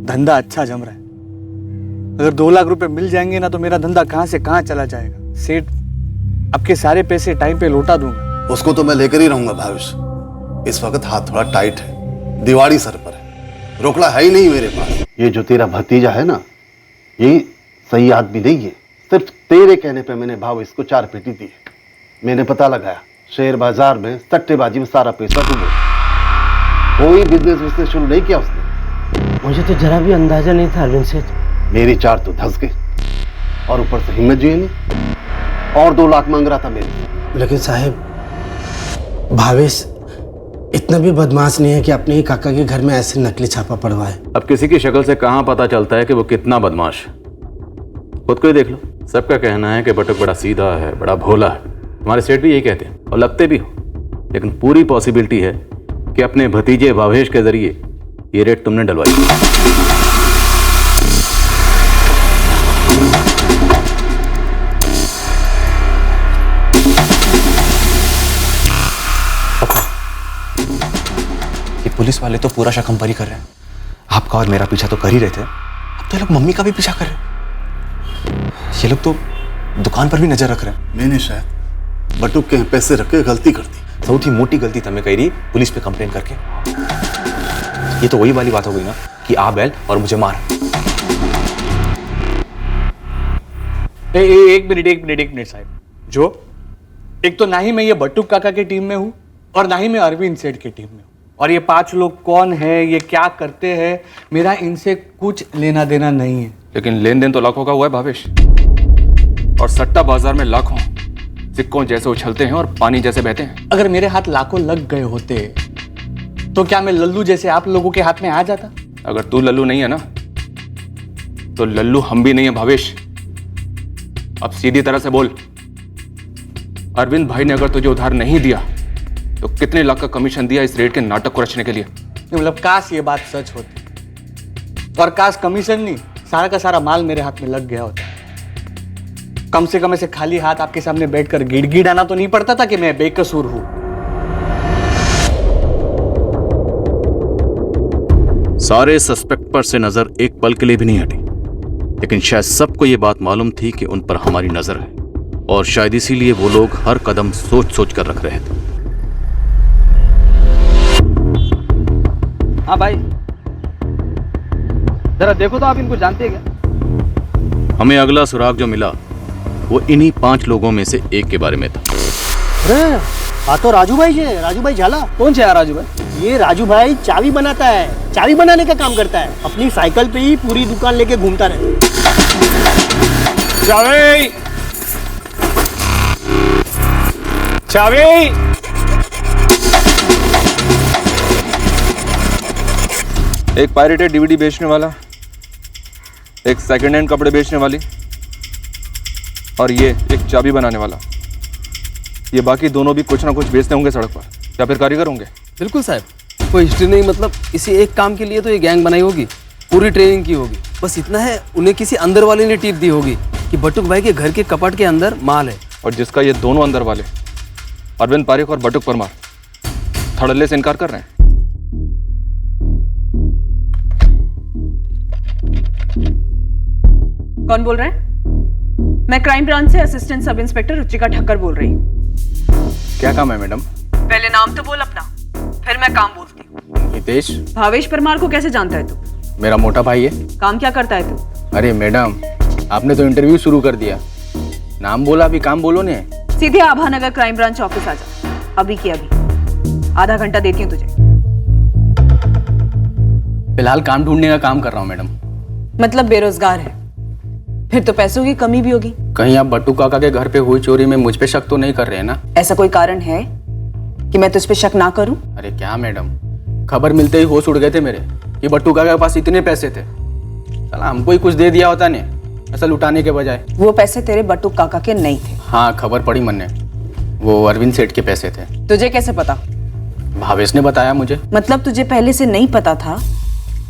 धंधा अच्छा जम रहा है। अगर 2 लाख रुपए मिल जाएंगे ना तो मेरा धंधा कहां से कहां चला जाएगा। सेठ आपके सारे पैसे टाइम पे लौटा दूंगा।
उसको तो मैं लेकर ही रहूंगा भावेश। इस वक्त हाथ थोड़ा टाइट है दिवाली सर पर है रोकड़ा है ही नहीं मेरे पास।
ये जो तेरा भतीजा है ना यही सही आदमी नहीं है। सिर्फ तेरे कहने पे मैंने भावेश को 4 पेटी दी है। मैंने पता लगाया शेयर बाजार में सट्टेबाजी में सारा पैसा डूब गया। कोई बिजनेस शुरू नहीं किया उसने।
मुझे तो जरा भी अंदाजा नहीं था अरविंद सेठ।
मेरी 4 तो धंस गई और ऊपर से हिम्मत जो है नहीं और 2 लाख मांग रहा था मेरे।
लेकिन साहब भावेश इतना भी बदमाश नहीं है कि अपने ही काका के घर में ऐसे नकली छापा पड़वाए।
अब किसी की शक्ल से कहां पता चलता है कि वो कितना बदमाश है। खुद को ही देख लो। सबका कहना है कि बटुक बड़ा सीधा है बड़ा भोला है। हमारे सेठ भी यही कहते हैं और लगते भी हो। लेकिन पूरी पॉसिबिलिटी है कि अपने भतीजे भावेश के जरिए ये रेट तुमने डलवाई।
ये पुलिस वाले तो पूरा शक हम पर ही कर रहे हैं। आपका और मेरा पीछा तो कर ही रहे थे अब तो ये लोग मम्मी का भी पीछा कर रहे हैं। ये लोग तो दुकान पर भी नजर रख रहे हैं।
मैंने शायद बटुक के पैसे रख के गलती कर दी।
बहुत ही मोटी गलती था मैं कह रही पुलिस पे कंप्लेन करके। ये तो वही वाली बात हो गई ना कि आ बैल और मुझे मार।
एक मिनट साहब। जो एक तो ना ही मैं ये बट्टू काका की टीम में हूं और ना ही मैं अरविंद सेठ की टीम में हूं। और ये 5 लोग कौन है ये क्या करते हैं मेरा इनसे कुछ लेना देना नहीं है।
लेकिन लेन देन तो लाखों का हुआ है भावेश और सट्टा बाजार में लाखों सिक्कों जैसे उछलते हैं और पानी जैसे बहते हैं।
अगर मेरे हाथ लाखों लग गए होते तो क्या मैं लल्लू जैसे आप लोगों के हाथ में आ जाता?
अगर तू लल्लू नहीं है ना तो लल्लू हम भी नहीं है भावेश। अब सीधी तरह से बोल अरविंद भाई ने अगर तुझे उधार नहीं दिया तो कितने लाख का कमीशन दिया इस रेट के नाटक को रचने के लिए?
मतलब काश ये बात सच होती और काश कमीशन नहीं सारा का सारा माल मेरे हाथ में लग गया होता। कम से कम ऐसे खाली हाथ आपके सामने बैठकर गिड़गिड़ाना तो नहीं पड़ता था कि मैं बेकसूर हूं।
सारे सस्पेक्ट पर से नजर एक पल के लिए भी नहीं हटी। लेकिन शायद सबको यह बात मालूम थी कि उन पर हमारी नजर है और शायद इसीलिए वो लोग हर कदम सोच सोच कर रख रहे थे।
हाँ भाई, जरा देखो तो आप इनको जानते हैं क्या?
हमें अगला सुराग जो मिला वो इन्हीं 5 लोगों में से एक के बारे में था।
अरे हाँ तो राजू भाई है, राजू भाई झाला।
कौन है राजू भाई?
ये राजू भाई चाबी बनाता है, चाबी बनाने का काम करता है। अपनी साइकिल पे ही पूरी दुकान लेके घूमता रहता।
चाबी चाबी।
एक पायरेटेड डीवीडी बेचने वाला, एक सेकंड हैंड कपड़े बेचने वाली, और ये एक चाबी बनाने वाला। ये बाकी दोनों भी कुछ ना कुछ बेचते होंगे सड़क पर, या फिर कारीगर होंगे।
बिल्कुल साहब, कोई हिस्ट्री नहीं, मतलब इसी एक काम के लिए तो ये गैंग बनाई होगी, पूरी ट्रेनिंग की होगी। बस इतना है, उन्हें किसी अंदर वाले ने टिप दी होगी कि बटुक भाई के घर के कपाट के अंदर माल है।
और जिसका ये दोनों अंदर वाले अरविंद पारिक और बटुक परमार धड़ल्ले से इनकार कर रहे हैं।
कौन बोल रहा है? मैं क्राइम ब्रांच से assistant sub inspector Ruchika Thakkar बोल रही हूँ।
क्या काम है मैडम?
पहले नाम तो बोल अपना, फिर मैं काम बोलती हूँ।
हितेश।
भावेश परमार को कैसे जानता है तू?
मेरा मोटा भाई है।
काम क्या करता है तू?
अरे मैडम, आपने तो इंटरव्यू शुरू कर दिया, नाम बोला, अभी काम बोलो ने।
सीधे आभानगर क्राइम ब्रांच ऑफिस आ जा, अभी की अभी। आधा घंटा देती हूँ तुझे।
फिलहाल काम ढूंढने का काम कर रहा हूँ मैडम।
मतलब बेरोजगार है? फिर तो पैसों की कमी भी होगी।
कहीं आप बट्टू काका के घर पे हुई चोरी में मुझ पे शक तो नहीं कर रहे हैं ना?
ऐसा कोई कारण है कि मैं तुझ पे शक ना करूं?
अरे क्या मैडम, खबर मिलते ही होश उड़ गए थे मेरे कि बट्टू काका के पास इतने पैसे थे। चला हमको ही कुछ दे दिया होता ने, ऐसा लुटाने के बजाय।
वो पैसे तेरे बट्टू काका के नहीं थे?
हाँ, खबर पड़ी मैंने, वो अरविंद सेठ के पैसे थे।
तुझे कैसे पता?
भावेश ने बताया मुझे।
मतलब तुझे पहले से नहीं पता था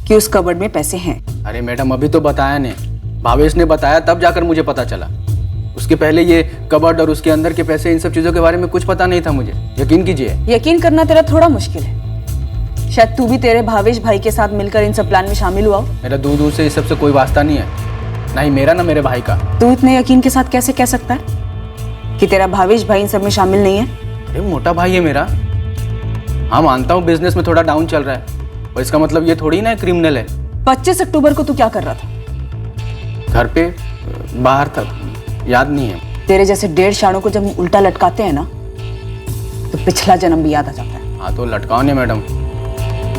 कि उस कबर्ड में पैसे हैं?
अरे मैडम, अभी तो बताया ने, भावेश ने बताया तब जाकर मुझे पता चला। उसके पहले ये कबर्ड और उसके अंदर के पैसे, इन सब चीजों के बारे में कुछ पता नहीं था मुझे। यकीन कीजिए।
यकीन करना तेरा थोड़ा मुश्किल है। शायद तू भी तेरे भावेश भाई के साथ मिलकर इन सब प्लान में शामिल हुआ हो।
मेरा दूर दूर से इस सब से कोई वास्ता नहीं है, ना ही मेरा ना मेरे भाई का।
तू इतने यकीन के साथ कैसे कह सकता है कि तेरा भावेश भाई इन सब में शामिल नहीं है?
अरे मोटा भाई है मेरा। हाँ मानता हूँ बिजनेस में थोड़ा डाउन चल रहा है, और इसका मतलब ये थोड़ी ना क्रिमिनल है।
25 अक्टूबर को तू क्या कर रहा था?
घर पे, बाहर था, याद नहीं है।
तेरे जैसे 1.5 शाणों को जब उल्टा लटकाते हैं ना, तो पिछला जन्म भी याद आ जाता है।
हाँ तो लटकाओ ने मैडम,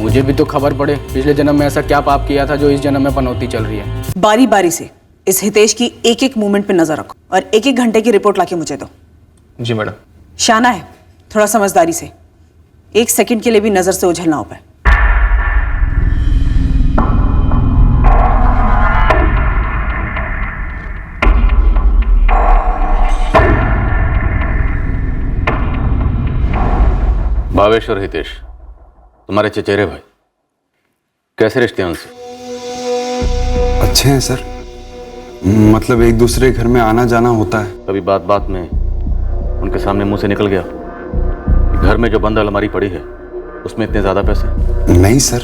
मुझे भी तो खबर पड़े पिछले जन्म में ऐसा क्या पाप किया था जो इस जन्म में पनौती चल रही है।
बारी बारी से इस हितेश की एक एक मूवमेंट पे नजर रखो और एक एक घंटे की रिपोर्ट लाके मुझे दो।
जी मैडम।
शाना है, थोड़ा समझदारी से, 1 सेकंड के लिए भी नजर से ओझल ना हो पाए।
भावेश और हितेश तुम्हारे चचेरे भाई, कैसे रिश्ते हैं उनसे?
अच्छे हैं सर, मतलब एक दूसरे घर में आना जाना होता है।
कभी बात बात में उनके सामने मुंह से निकल गया कि घर में जो बंद अलमारी पड़ी है उसमें इतने ज्यादा पैसे?
नहीं सर,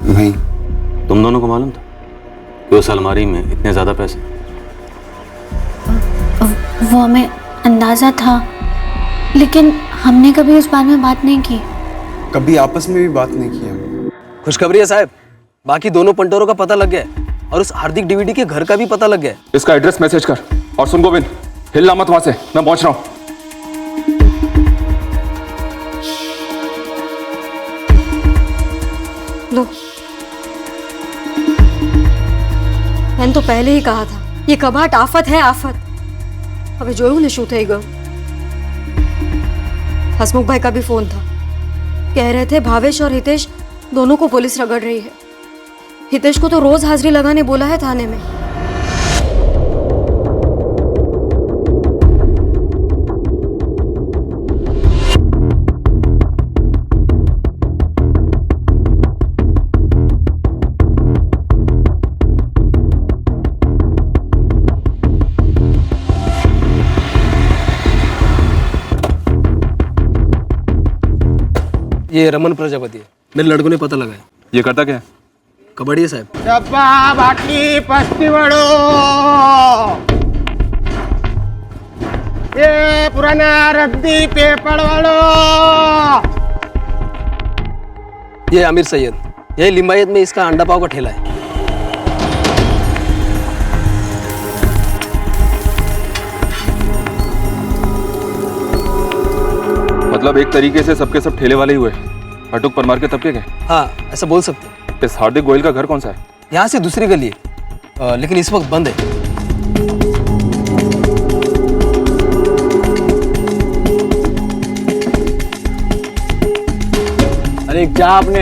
नहीं।
तुम दोनों को मालूम था कि उस अलमारी में इतने ज्यादा पैसे?
वो हमें अंदाजा था, लेकिन हमने कभी उस बारे में बात नहीं की।
कभी आपस में भी बात नहीं की हमने।
खुशखबरी है साहब, बाकी दोनों पंटोरों का पता लग गया है और उस हार्दिक डीवीडी के घर का भी पता लग गया है।
इसका एड्रेस मैसेज कर, और सुन गोविंद, हिलना मत वहां से, मैं पहुंच रहा हूं।
लो, मैंने तो पहले ही कहा था, ये कबाट आफत है, आफत। अबे जो ने शू थे गो। हसमुख भाई का भी फोन था, कह रहे थे भावेश और हितेश दोनों को पुलिस रगड़ रही है। हितेश को तो रोज हाजिरी लगाने बोला है थाने में।
ये रमन प्रजापति है, मेरे लड़कों ने पता लगाया।
ये करता क्या है?
कबड्डी है साहब।
डब्बा बाटली पस्ती वड़ो। ये पुराना रद्दी पेपर वालों।
ये आमिर सैयद, यही लिम्बायत में इसका अंडा पाव का ठेला है।
मतलब एक तरीके से सबके सब ठेले वाले ही हुए, बटुक परमार के तबके के।
हाँ, ऐसा बोल सकते हैं।
इस हार्दिक गोयल का घर कौन सा है?
यहाँ से दूसरी गली है, लेकिन इस वक्त बंद है।
अरे क्या आपने?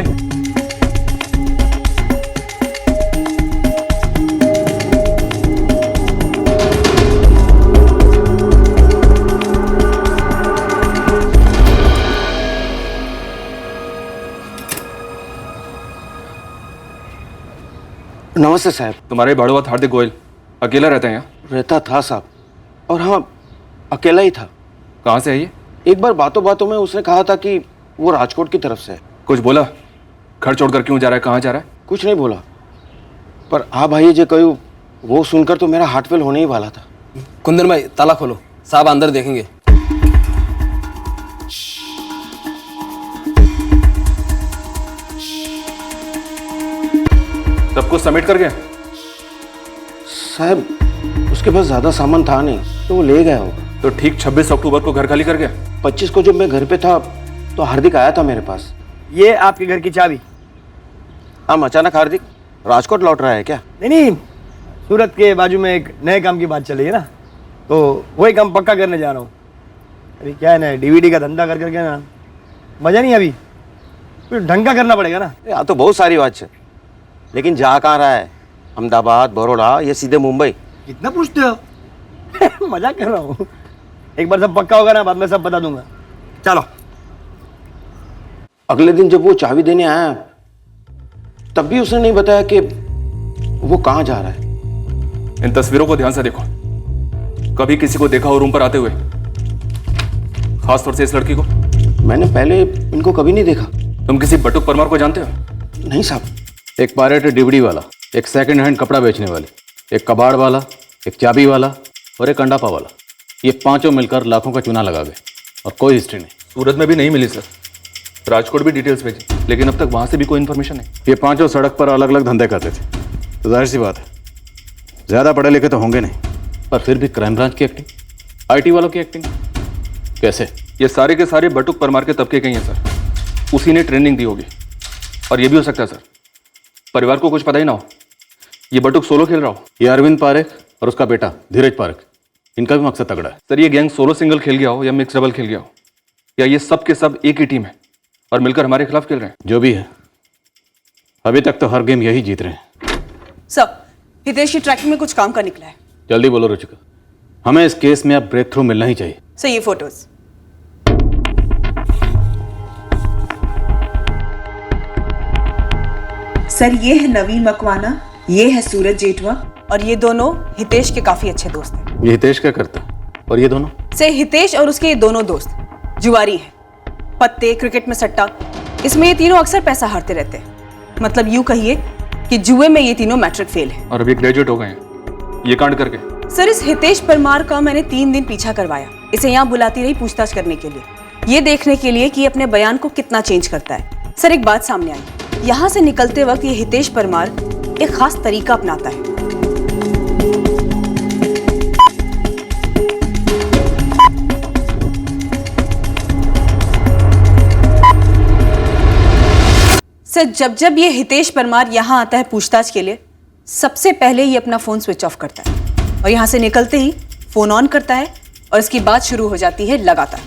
नमस्ते साहब।
तुम्हारे भाड़ुआ हार्दिक गोयल अकेला रहता है यहाँ?
रहता था साहब, और हाँ अकेला ही था।
कहाँ से है ये?
एक बार बातों बातों में उसने कहा था कि वो राजकोट की तरफ से है।
कुछ बोला? घर छोड़कर क्यों जा रहा है, कहाँ जा रहा है?
कुछ नहीं बोला, पर हाँ भाई जो कहूँ वो सुनकर तो मेरा हार्ट फेल होने ही वाला था।
कुंदन भाई ताला खोलो, साहब अंदर देखेंगे।
सब कुछ समेट कर गया?
साहब उसके पास ज्यादा सामान था नहीं तो वो ले गया होगा।
तो ठीक 26 अक्टूबर को घर खाली कर गया?
25 को जब मैं घर पे था तो हार्दिक आया था मेरे पास।
ये आपके घर की चाबी।
हम अचानक हार्दिक राजकोट लौट रहा है क्या?
नहीं, सूरत के बाजू में एक नए काम की बात चल रही है ना, तो वही काम पक्का करने जा रहा हूँ। अरे क्या है ना, डीवीडी का धंधा कर करके ना मजा नहीं, अभी फिर ढंग का करना पड़ेगा ना।
यहाँ तो बहुत सारी बात है, लेकिन जा कहाँ रहा है? अहमदाबाद, बड़ौदा या सीधे मुंबई?
कितना पूछते हो? मजाक कर रहा हूँ। एक बार सब पक्का होगा ना, बाद में सब बता दूंगा। चलो।
अगले दिन जब वो चाबी देने आया तब भी उसने नहीं बताया कि वो कहाँ जा रहा है।
इन तस्वीरों को ध्यान से देखो। कभी किसी को देखा हो रूम पर आते हुए? खासतौर से इस लड़की को?
मैंने पहले इनको कभी नहीं देखा।
तुम किसी बटुक परमार को जानते हो?
नहीं साहब।
एक पायरेट डीवीडी वाला, एक सेकंड हैंड कपड़ा बेचने वाले, एक कबाड़ वाला, एक चाबी वाला और एक अंडापा वाला, ये पांचों मिलकर लाखों का चूना लगा गए और कोई हिस्ट्री नहीं।
सूरत में भी नहीं मिली सर, राजकोट भी डिटेल्स भेजी, लेकिन अब तक वहां से भी कोई इन्फॉर्मेशन नहीं।
ये पांचों सड़क पर अलग अलग धंधे करते थे, तो जाहिर सी बात है ज्यादा पढ़े लिखे तो होंगे नहीं, पर फिर भी क्राइम ब्रांच की एक्टिंग, आईटी वालों की एक्टिंग कैसे?
ये सारे के सारे बटुक परमार के तबके के ही हैं सर, उसी ने ट्रेनिंग दी होगी। और ये भी हो सकता है सर परिवार को कुछ पता ही ना हो, ये बटुक सोलो खेल रहा हो।
ये अरविंद पारेख और उसका बेटा धीरज पारेख, इनका भी मकसद तगड़ा है।
सर ये गैंग सोलो सिंगल खेल गया हो या मिक्स डबल खेल गया हो, या ये सब के सब एक ही टीम है और मिलकर हमारे खिलाफ खेल रहे हैं?
जो भी है, अभी तक तो हर गेम यही जीत रहे हैं।
सर हितेश की ट्रैकिंग में कुछ काम का निकला है।
जल्दी बोलो रुचिका, हमें इस केस में अब ब्रेक थ्रू मिलना ही चाहिए।
सर ये फोटोज। सर ये है नवीन मकवाना, ये है सूरज जेठवा, और ये दोनों हितेश के काफी अच्छे दोस्त हैं।
ये हितेश क्या करता है और ये दोनों?
सर हितेश और उसके ये दोनों दोस्त जुआरी हैं, पत्ते, क्रिकेट में सट्टा, इसमें ये तीनों अक्सर पैसा हारते रहते हैं। मतलब यूं कहिए कि जुए में ये तीनों मैट्रिक फेल हैं।
और अभी ग्रेजुएट हो गए हैं ये कांड करके।
सर इस हितेश परमार का मैंने 3 दिन पीछा करवाया, इसे यहाँ बुलाती रही पूछताछ करने के लिए, ये देखने के लिए कि अपने बयान को कितना चेंज करता है। सर एक बात सामने आई, यहाँ से निकलते वक्त ये हितेश परमार एक खास तरीका अपनाता है। सर जब जब ये हितेश परमार यहाँ आता है पूछताछ के लिए, सबसे पहले ये अपना फोन स्विच ऑफ करता है और यहाँ से निकलते ही फोन ऑन करता है और इसकी बात शुरू हो जाती है लगातार।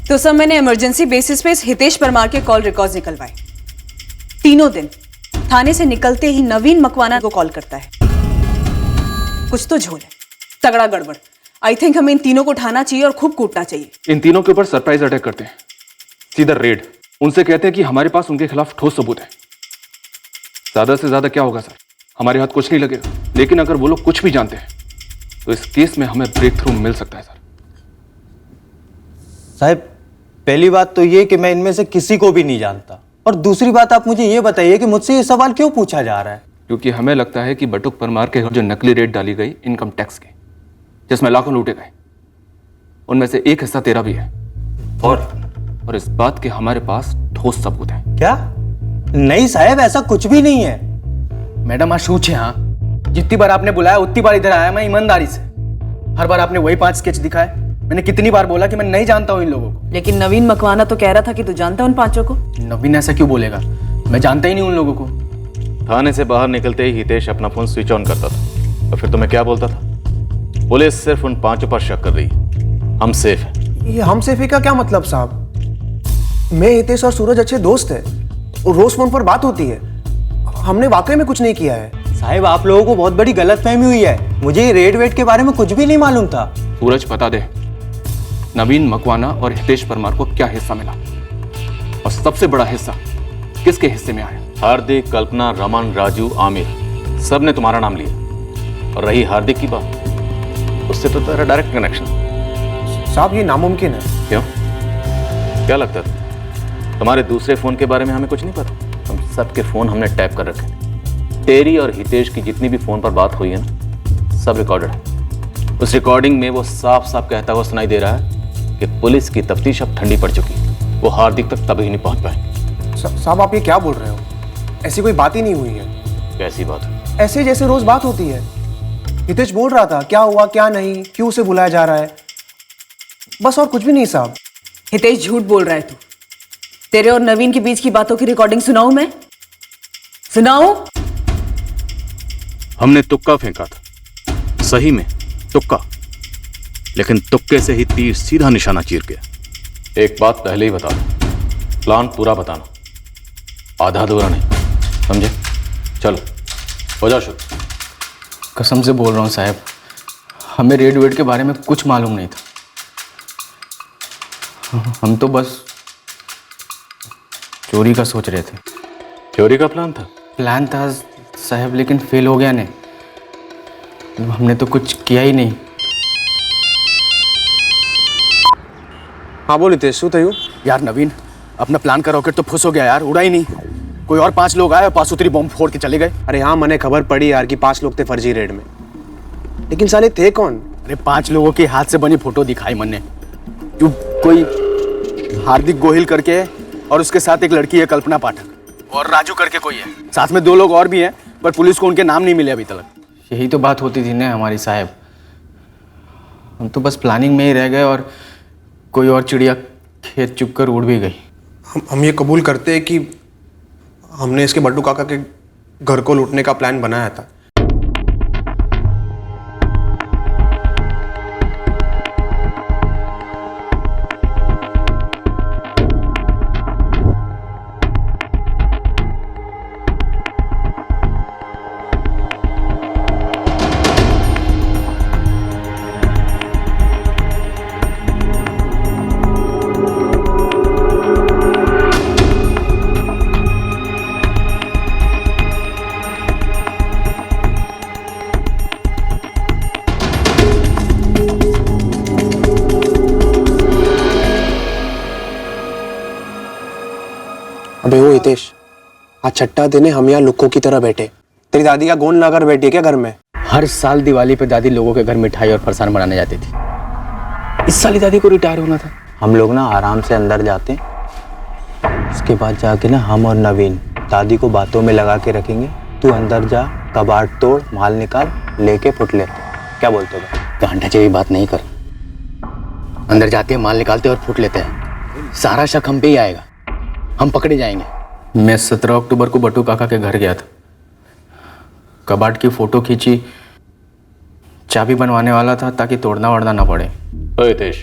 तो सर मैंने इमरजेंसी बेसिस पे इस हितेश परमार के कॉल रिकॉर्ड्स निकलवाए। तीनों दिन थाने से निकलते ही नवीन मकवाना को कॉल करता है। कुछ तो झोल है, तगड़ा गड़बड़। आई थिंक हमें इन तीनों को उठाना चाहिए और खूब कूटना चाहिए।
इन तीनों के ऊपर सरप्राइज अटैक करते हैं, सीधा रेड। उनसे कहते हैं कि हमारे पास उनके खिलाफ ठोस सबूत है। ज्यादा से ज्यादा क्या होगा सर, हमारे हाथ कुछ नहीं लगेगा, लेकिन अगर वो लोग कुछ भी जानते हैं तो इस केस में हमें ब्रेक थ्रू मिल सकता है सर।
साहब पहली बात तो ये कि मैं इनमें से किसी को भी नहीं जानता, और दूसरी बात आप मुझे ये बताइए कि मुझसे ये सवाल क्यों पूछा जा रहा है?
क्योंकि हमें लगता है कि बटुक परमार के घर जो नकली रेट डाली गई इनकम टैक्स की, जिसमें लाखों लूटे गए, उनमें से एक हिस्सा तेरा भी है। और इस बात के हमारे पास ठोस सबूत है।
क्या? नहीं साहब, ऐसा कुछ भी नहीं है। मैडम आशूच है। हाँ, जितनी बार आपने बुलाया उतनी बार इधर आया मैं ईमानदारी से। हर बार आपने वही 5 स्केच दिखाए। मैंने कितनी बार बोला कि मैं नहीं जानता हूँ इन लोगों को।
लेकिन नवीन मकवाना तो कह रहा था कि तू जानता है उन 5 को।
नवीन ऐसा क्यों बोलेगा? मैं जानता ही नहीं उन लोगों को।
थाने से बाहर निकलते ही हितेश अपना फोन स्विच ऑन करता था और फिर तुम्हें क्या बोलता था? पुलिस सिर्फ उन 5 पर शक कर रही है, हम सेफ हैं।
ये हम सेफ है का क्या मतलब साहब? मैं, हितेश और सूरज अच्छे दोस्त हैं और रोज फोन पर बात होती है। हमने वाकई में कुछ नहीं किया है।
साहिब, आप लोगों को बहुत बड़ी गलतफहमी हुई है। मुझे रेट वेट के बारे में कुछ भी नहीं मालूम था।
सूरज, बता दे, नवीन मकवाना और हितेश परमार को क्या हिस्सा मिला, और सबसे बड़ा हिस्सा किसके हिस्से में आया?
हार्दिक, कल्पना, रमन, राजू, आमिर, सब ने तुम्हारा नाम लिया। और रही हार्दिक की बात, उससे तो तेरा डायरेक्ट कनेक्शन।
साहब, ये नामुमकिन है।
क्यों? क्या लगता था तुम्हारे दूसरे फोन के बारे में हमें कुछ नहीं पता? हम सबके फोन हमने टैप कर रखे। तेरी और हितेश की जितनी भी फोन पर बात हुई है ना, सब रिकॉर्डेड है। उस रिकॉर्डिंग में वो साफ साफ कहता हुआ सुनाई दे रहा है कि पुलिस की तफ्तीश अब ठंडी पड़ चुकी है, वो हार्दिक तक तभी नहीं पहुंच पाए।
साहब, आप ये क्या बोल रहे हो? ऐसी कोई बात ही नहीं हुई है।
कैसी बात है?
ऐसे जैसे रोज बात होती है। हितेश बोल रहा था क्या हुआ क्या नहीं, क्यों उसे बुलाया जा रहा है, बस, और कुछ भी नहीं साहब।
हितेश, झूठ बोल रहा है तू। तेरे और नवीन के बीच की बातों की रिकॉर्डिंग सुनाऊं मैं? सुनाऊं?
हमने तुक्का फेंका था, सही में तुक्का, लेकिन तुक्के से ही तीर सीधा निशाना चीर गया। एक बात पहले ही बता दो, प्लान पूरा बताना, आधा अधूरा नहीं, समझे? चलो हो जाओ शुरू।
कसम से बोल रहा हूँ साहब, हमें रेट वेट के बारे में कुछ मालूम नहीं था। हम तो बस चोरी का सोच रहे थे।
चोरी का प्लान था?
प्लान था साहब, लेकिन फेल हो गया नहीं। हमने तो कुछ किया ही नहीं।
हाँ बोल हितेश, શું થયું?
यार नवीन, अपना प्लान का रॉकेट तो फुस हो गया यार, उड़ा ही नहीं। कोई और 5 लोग आए और पासूत्री बम फोड़ के चले गए।
अरे हाँ, मैंने खबर पड़ी यार कि 5 लोग थे फर्जी रेड में, लेकिन साले थे कौन?
अरे 5 लोगों के हाथ से बनी फोटो दिखाई मैंने। जो कोई हार्दिक गोहिल करके है और उसके साथ एक लड़की है कल्पना पाठक, और राजू करके कोई है, साथ में 2 लोग और भी हैं, पर पुलिस को उनके नाम नहीं मिले अभी तक। यही तो बात होती थी ना हमारी साहब। हम तो बस प्लानिंग में ही रह गए और कोई और चिड़िया खेत चुग कर उड़ भी गई।
हम ये कबूल करते हैं कि हमने इसके बट्टू काका के घर को लूटने का प्लान बनाया था। अबे वो हितेश, आज छठा दिन है हम यहाँ लुक्कों की तरह बैठे। तेरी दादी का गोंद लाकर बैठी है क्या घर में?
हर साल दिवाली पे दादी लोगों के घर मिठाई और फरसान बनाने जाती थी। इस साल ही दादी को रिटायर होना था।
हम लोग ना आराम से अंदर जाते हैं, उसके बाद जाके ना हम और नवीन दादी को बातों में लगा के रखेंगे। तू अंदर जा, कबाड़ तोड़, माल निकाल, लेके फुट लेते। क्या बोलते हो?
गांडा जैसी बात नहीं कर। अंदर जाते हैं, माल निकालते और फुट लेते हैं। सारा शक हम पे ही आएगा, हम पकड़े जाएंगे। मैं 17 अक्टूबर को बट्टू काका के घर गया था, कबाड़ की फोटो खींची, चाबी बनवाने वाला था ताकि तोड़ना वोड़ना ना पड़े।
ओए हितेश,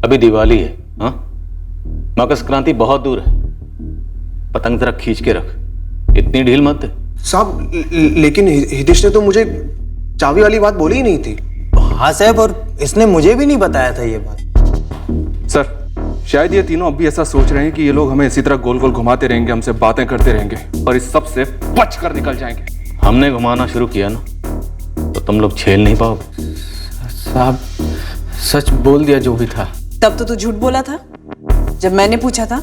अभी दिवाली है, हाँ? मकर संक्रांति बहुत दूर है, पतंग जरा खींच के रख, इतनी ढील मत दे।
साहब, लेकिन हितेश ने तो मुझे चाबी वाली बात बोली ही नहीं थी।
हाँ साहब, और इसने मुझे भी नहीं बताया था ये बात।
सर, शायद ये तीनों अब भी ऐसा सोच रहे हैं कि ये लोग हमें इसी तरह गोल गोल घुमाते रहेंगे, हमसे बातें करते रहेंगे और इस सब से बच कर निकल जाएंगे।
हमने घुमाना शुरू किया ना तो तुम लोग झेल नहीं पाओगे।
साहब, सच बोल दिया जो भी था।
तब तो तू झूठ बोला था। जब मैंने पूछा था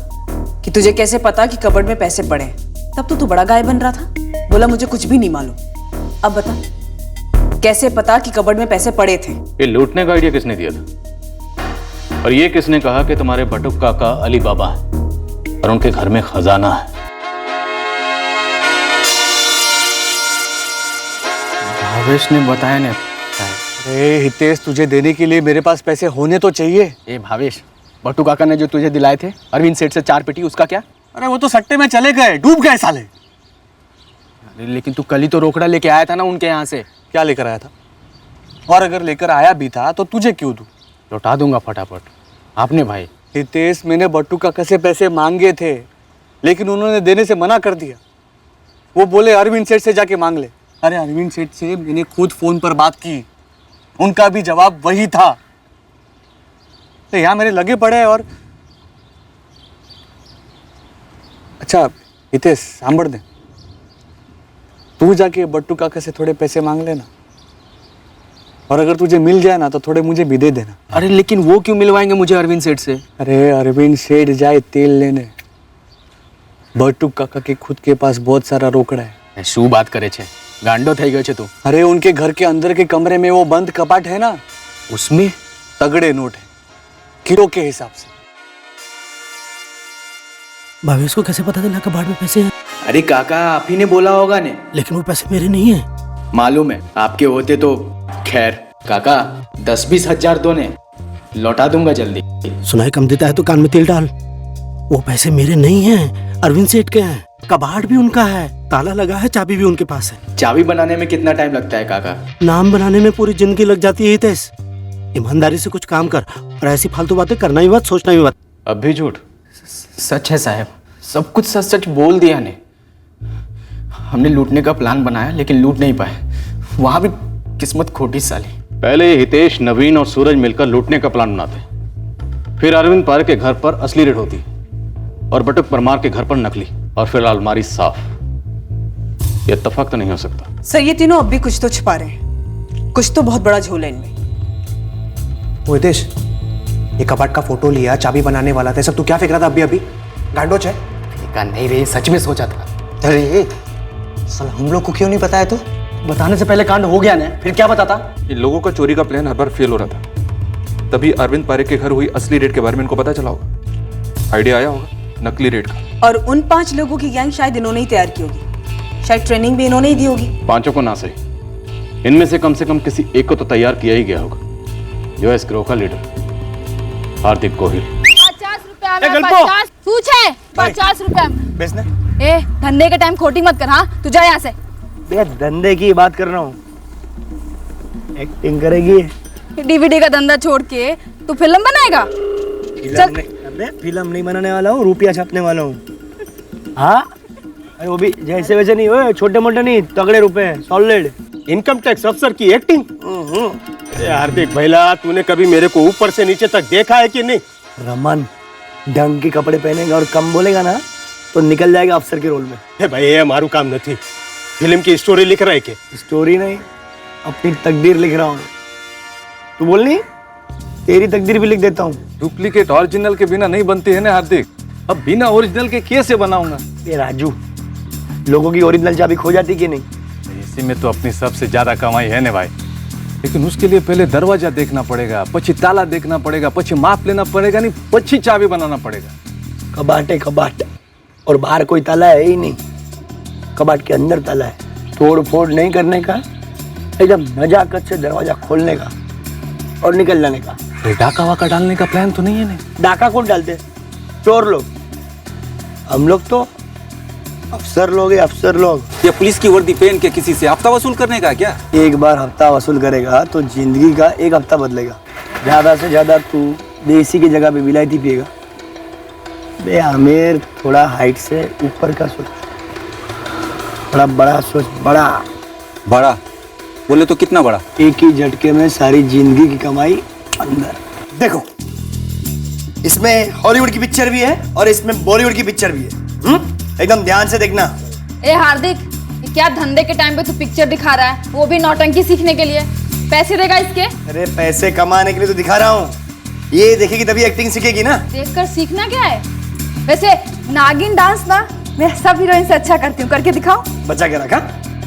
कि तुझे कैसे पता कि कबर्ड में पैसे पड़े, तब तो तू बड़ा गाय बन रहा था। बोला मुझे कुछ भी नहीं मालूम। अब बता, कैसे पता कि कबर्ड में पैसे पड़े थे?
ये लूटने का आइडिया किसने दिया था? और ये किसने कहा कि तुम्हारे बटुक काका अली बाबा है और उनके घर में खजाना है?
भावेश ने बताया ने।
अरे हितेश, तुझे देने के लिए मेरे पास पैसे होने तो चाहिए।
ए भावेश, बट्टू काका ने जो तुझे दिलाए थे अरविंद सेठ से 4 पेटी, उसका क्या?
अरे वो तो सट्टे में चले गए, डूब गए साले।
अरे लेकिन तू कल ही तो रोकड़ा लेके आया था ना उनके यहाँ से।
क्या लेकर आया था? और अगर लेकर आया भी था तो तुझे क्यों दूं?
लौटा दूंगा फटाफट। आपने भाई।
हितेश, मैंने बट्टू काका से पैसे मांगे थे, लेकिन उन्होंने देने से मना कर दिया। वो बोले अरविंद सेठ से जाके मांग ले। अरे अरविंद सेठ से मैंने खुद फोन पर बात की, उनका भी जवाब वही था। तो यहाँ मेरे लगे पड़े हैं। और अच्छा हितेश, सांभर दे, तू जाके बट्टू काका से थोड़े पैसे मांग लेना, और अगर तुझे मिल जाए ना तो थोड़े मुझे भी दे देना।
अरे लेकिन वो क्यों मिलवाएंगे मुझे अरविंद सेठ से?
अरे अरविंद सेठ जाए तेल लेने, बट्टू काका के खुद के पास बहुत सारा रोकड़ा है।
शू बात करे छे, गांडो થઈ ગયો છે તું।
अरे उनके घर के अंदर के कमरे में वो बंद कपाट है ना, उसमें तगड़े नोट है, किलो के हिसाब से।
भावेश को कैसे पता चला कबाड़ में पैसे हैं?
अरे काका, आप ही ने बोला होगा ने।
लेकिन वो पैसे मेरे नहीं हैं।
मालूम है, आपके होते तो खैर। काका 10-20 हजार दो ने, लौटा दूंगा जल्दी।
सुनाई कम देता है तो कान में तेल डाल। वो पैसे मेरे नहीं हैं, अरविंद सेठ के हैं। कबाड़ भी उनका है, ताला लगा है, चाबी भी उनके पास है।
चाबी बनाने में कितना टाइम लगता है काका?
नाम बनाने में पूरी जिंदगी लग जाती है हितेश। ईमानदारी से कुछ काम कर, और ऐसी फालतू बातें करना ही मत, सोचना ही मत।
अब भी झूठ?
सच है साहब, सब कुछ सच सच बोल दिया ने। हमने लूटने का प्लान बनाया लेकिन लूट नहीं पाए, वहां भी किस्मत खोटी साली।
पहले हितेश, नवीन और सूरज मिलकर लूटने का प्लान बनाते, फिर अरविंद पारे के घर पर असली रेड होती और बटुक परमार के घर पर नकली, और फिर अलमारी साफ। ये इत्तेफाक तो नहीं हो सकता।
सर, ये तीनों अब भी कुछ तो छिपा रहे हैं, कुछ तो बहुत बड़ा झोल है इनमें।
वो हितेश, ये कपाट का फोटो लिया, चाबी बनाने वाला था, सब तू क्या फेंक रहा था अभी? गांडोच है?
फेंका नहीं रे, सच में सोचा था।
अरे साला, हम लोग को क्यों नहीं बताया तू? बताने से पहले कांड हो गया ना, फिर क्या बताता?
इन लोगों का चोरी का प्लान हर बार फेल हो रहा था, तभी अरविंद पारे के घर हुई असली रेड के बारे में इनको पता चला होगा, आइडिया आया होगा नकली रेड का।
और उन 5 लोगों की गैंग शायद इन्होंने ही तैयार की होगी, शायद ट्रेनिंग भी इन्होंने ही दी होगी।
5 को ना सही, इनमें से कम किसी एक को तो तैयार किया ही गया होगा, जो है इस गिरोह का लीडर हार्दिक गोहिल।
50 रुपया में 50 पूछे 50 रुपया
बेचने?
ए, धंधे के टाइम खोटी मत कर। हाँ, तू जा यहाँ से।
बे, धंधे की बात कर रहा हूँ, एक्टिंग करेगी।
डीवीडी का धंधा छोड़ के तू फिल्म बनाएगा? चल।
फिल्म नहीं बनाने वाला हूँ, रुपया छापने वाला हूँ। हाँ, अरे वो भी जैसे वैसे नहीं हो, छोटे मोटे नहीं, तगड़े रुपए, सॉलिड।
इनकम टैक्स अफसर की एक्टिंग। अरे हार्दिक भैया, तूने कभी मेरे को ऊपर से नीचे तक देखा है कि नहीं?
रमन, ढंग के कपड़े पहनेगा और कम बोलेगा ना तो निकल जाएगा अफसर के रोल में।
हे भाई, ये हमारू काम नहीं, फिल्म की स्टोरी लिख रहा है क्या?
स्टोरी नहीं, अपनी तकदीर लिख रहा हूँ। तू बोल नहीं, तेरी तकदीर भी लिख देता हूँ।
डुप्लीकेट ओरिजिनल के बिना नहीं बनती है ना हार्दिक, अब बिना ओरिजिनल के कैसे बनाऊंगा?
ये राजू, लोगों की ओरिजिनल चाबी खो जाती कि नहीं?
इसी में तो अपनी सबसे ज्यादा कमाई है ना भाई, लेकिन उसके लिए पहले दरवाजा देखना पड़ेगा, पछी ताला देखना पड़ेगा, पछी माप लेना पड़ेगा, नहीं पछी चाबी बनाना पड़ेगा।
कबाट है कबाट, और बाहर कोई ताला है ही नहीं, कबाट के अंदर ताला है। तोड़ फोड़ नहीं करने का, एकदम नजाकत से दरवाजा खोलने का और निकल जाने का।
डाका वाका डालने का प्लान तो नहीं है ना?
डाका कौन डालते? चोर लोग। हम लोग तो अफसर लोग हैं, अफसर लोग।
ये पुलिस की वर्दी पहन के किसी से हफ्ता वसूल करने का क्या?
एक बार हफ्ता वसूल करेगा तो जिंदगी का एक हफ्ता बदलेगा। ज्यादा से ज्यादा तू देसी की जगह पे विलायती पिएगा। बे आमिर, थोड़ा हाइट से ऊपर का सोच, थोड़ा बड़ा सोच। बड़ा
बड़ा बोले तो कितना बड़ा?
एक ही झटके में सारी जिंदगी की कमाई अंदर। देखो, इसमें हॉलीवुड की पिक्चर भी है और इसमें बॉलीवुड की पिक्चर भी है। एकदम ध्यान से देखना।
ए हार्दिक, ये क्या धंधे के टाइम पे तू पिक्चर दिखा रहा है, वो भी नौटंकी सीखने के लिए? पैसे देगा इसके?
अरे पैसे कमाने के लिए तो दिखा रहा हूँ, ये देखेगी तभी एक्टिंग सीखेगी ना।
देखकर सीखना क्या है? वैसे नागिन डांस ना मैं सब हीरोइन से अच्छा करती हूँ, करके दिखाओ।
बचा के रखा,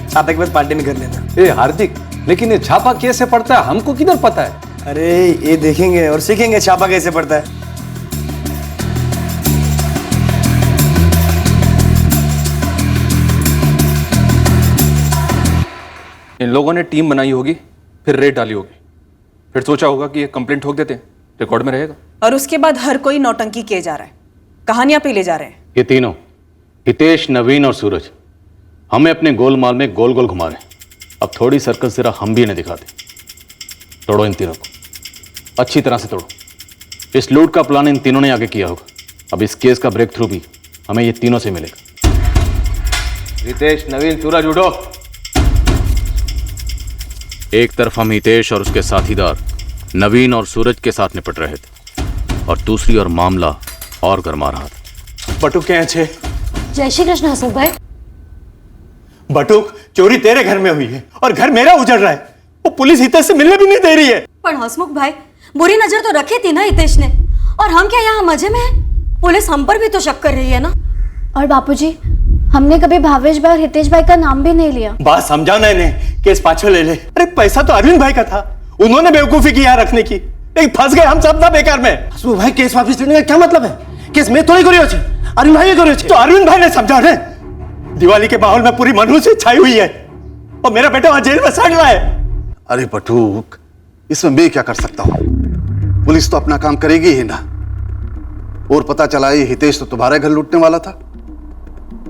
छापे के बाद पार्टी में कर लेना।
ए हार्दिक, लेकिन ये छापा कैसे पड़ता है हमको किधर पता है?
अरे ये देखेंगे और सीखेंगे छापा कैसे पड़ता है।
इन लोगों ने टीम बनाई होगी, फिर रेड डाली होगी, फिर सोचा होगा कि ये कंप्लेंट ठोक देते हैं, रिकॉर्ड में रहेगा।
और उसके बाद हर कोई नौटंकी किए जा रहा है, कहानियां पे ले जा रहे हैं।
ये तीनों हितेश, नवीन और सूरज हमें अपने गोलमाल में गोल गोल घुमा रहे हैं। अब थोड़ी सर्कल जरा हम भी इन्हें दिखाते। तोड़ो इन तीनों को, अच्छी तरह से तोड़ो। इस लूट का प्लान इन तीनों ने आगे किया होगा। अब इस केस का ब्रेक थ्रू भी हमें ये तीनों से मिलेगा।
हितेश, नवीन, सूरज, उठो।
एक तरफ हम हितेश और उसके साथीदार नवीन और सूरज के साथ निपट रहे थे, और दूसरी ओर मामला और गरमा रहा था।
बटुक के छे।
जय श्री कृष्ण हसमुख भाई।
बटुक, चोरी तेरे घर में हुई है और घर मेरा उजड़ रहा है। वो पुलिस हितेश से मिलने भी नहीं दे रही है।
पर हसमुख भाई, बुरी नजर तो रखी थी ना हितेश ने, और हम क्या यहाँ मजे में हैं? पुलिस हम पर भी तो शक कर रही है ना।
और बापूजी, हमने कभी भावेश भाई और हितेश भाई का नाम भी नहीं लिया।
बात समझाना इन्हें, केस पाछो ले ले। अरे पैसा तो अरविंद भाई का था, उन्होंने बेवकूफी की यहाँ रखने की, लेकिन फंस गए हम सब ना बेकार में।
हसमुख भाई, केस वापस लेने का क्या मतलब है? केस में थोड़ी करियो छे, अरविंद भाई करियो छे।
तो अरविंद भाई ने समझा रहे। दिवाली के माहौल में पूरी मनहूस छाई हुई है और मेरा बेटा वहां जेल में सड़ रहा है।
अरे बटूक, इसमें मैं क्या कर सकता हूं? पुलिस तो अपना काम करेगी ही ना। और पता चला ये हितेश तो तुम्हारे घर लूटने वाला था।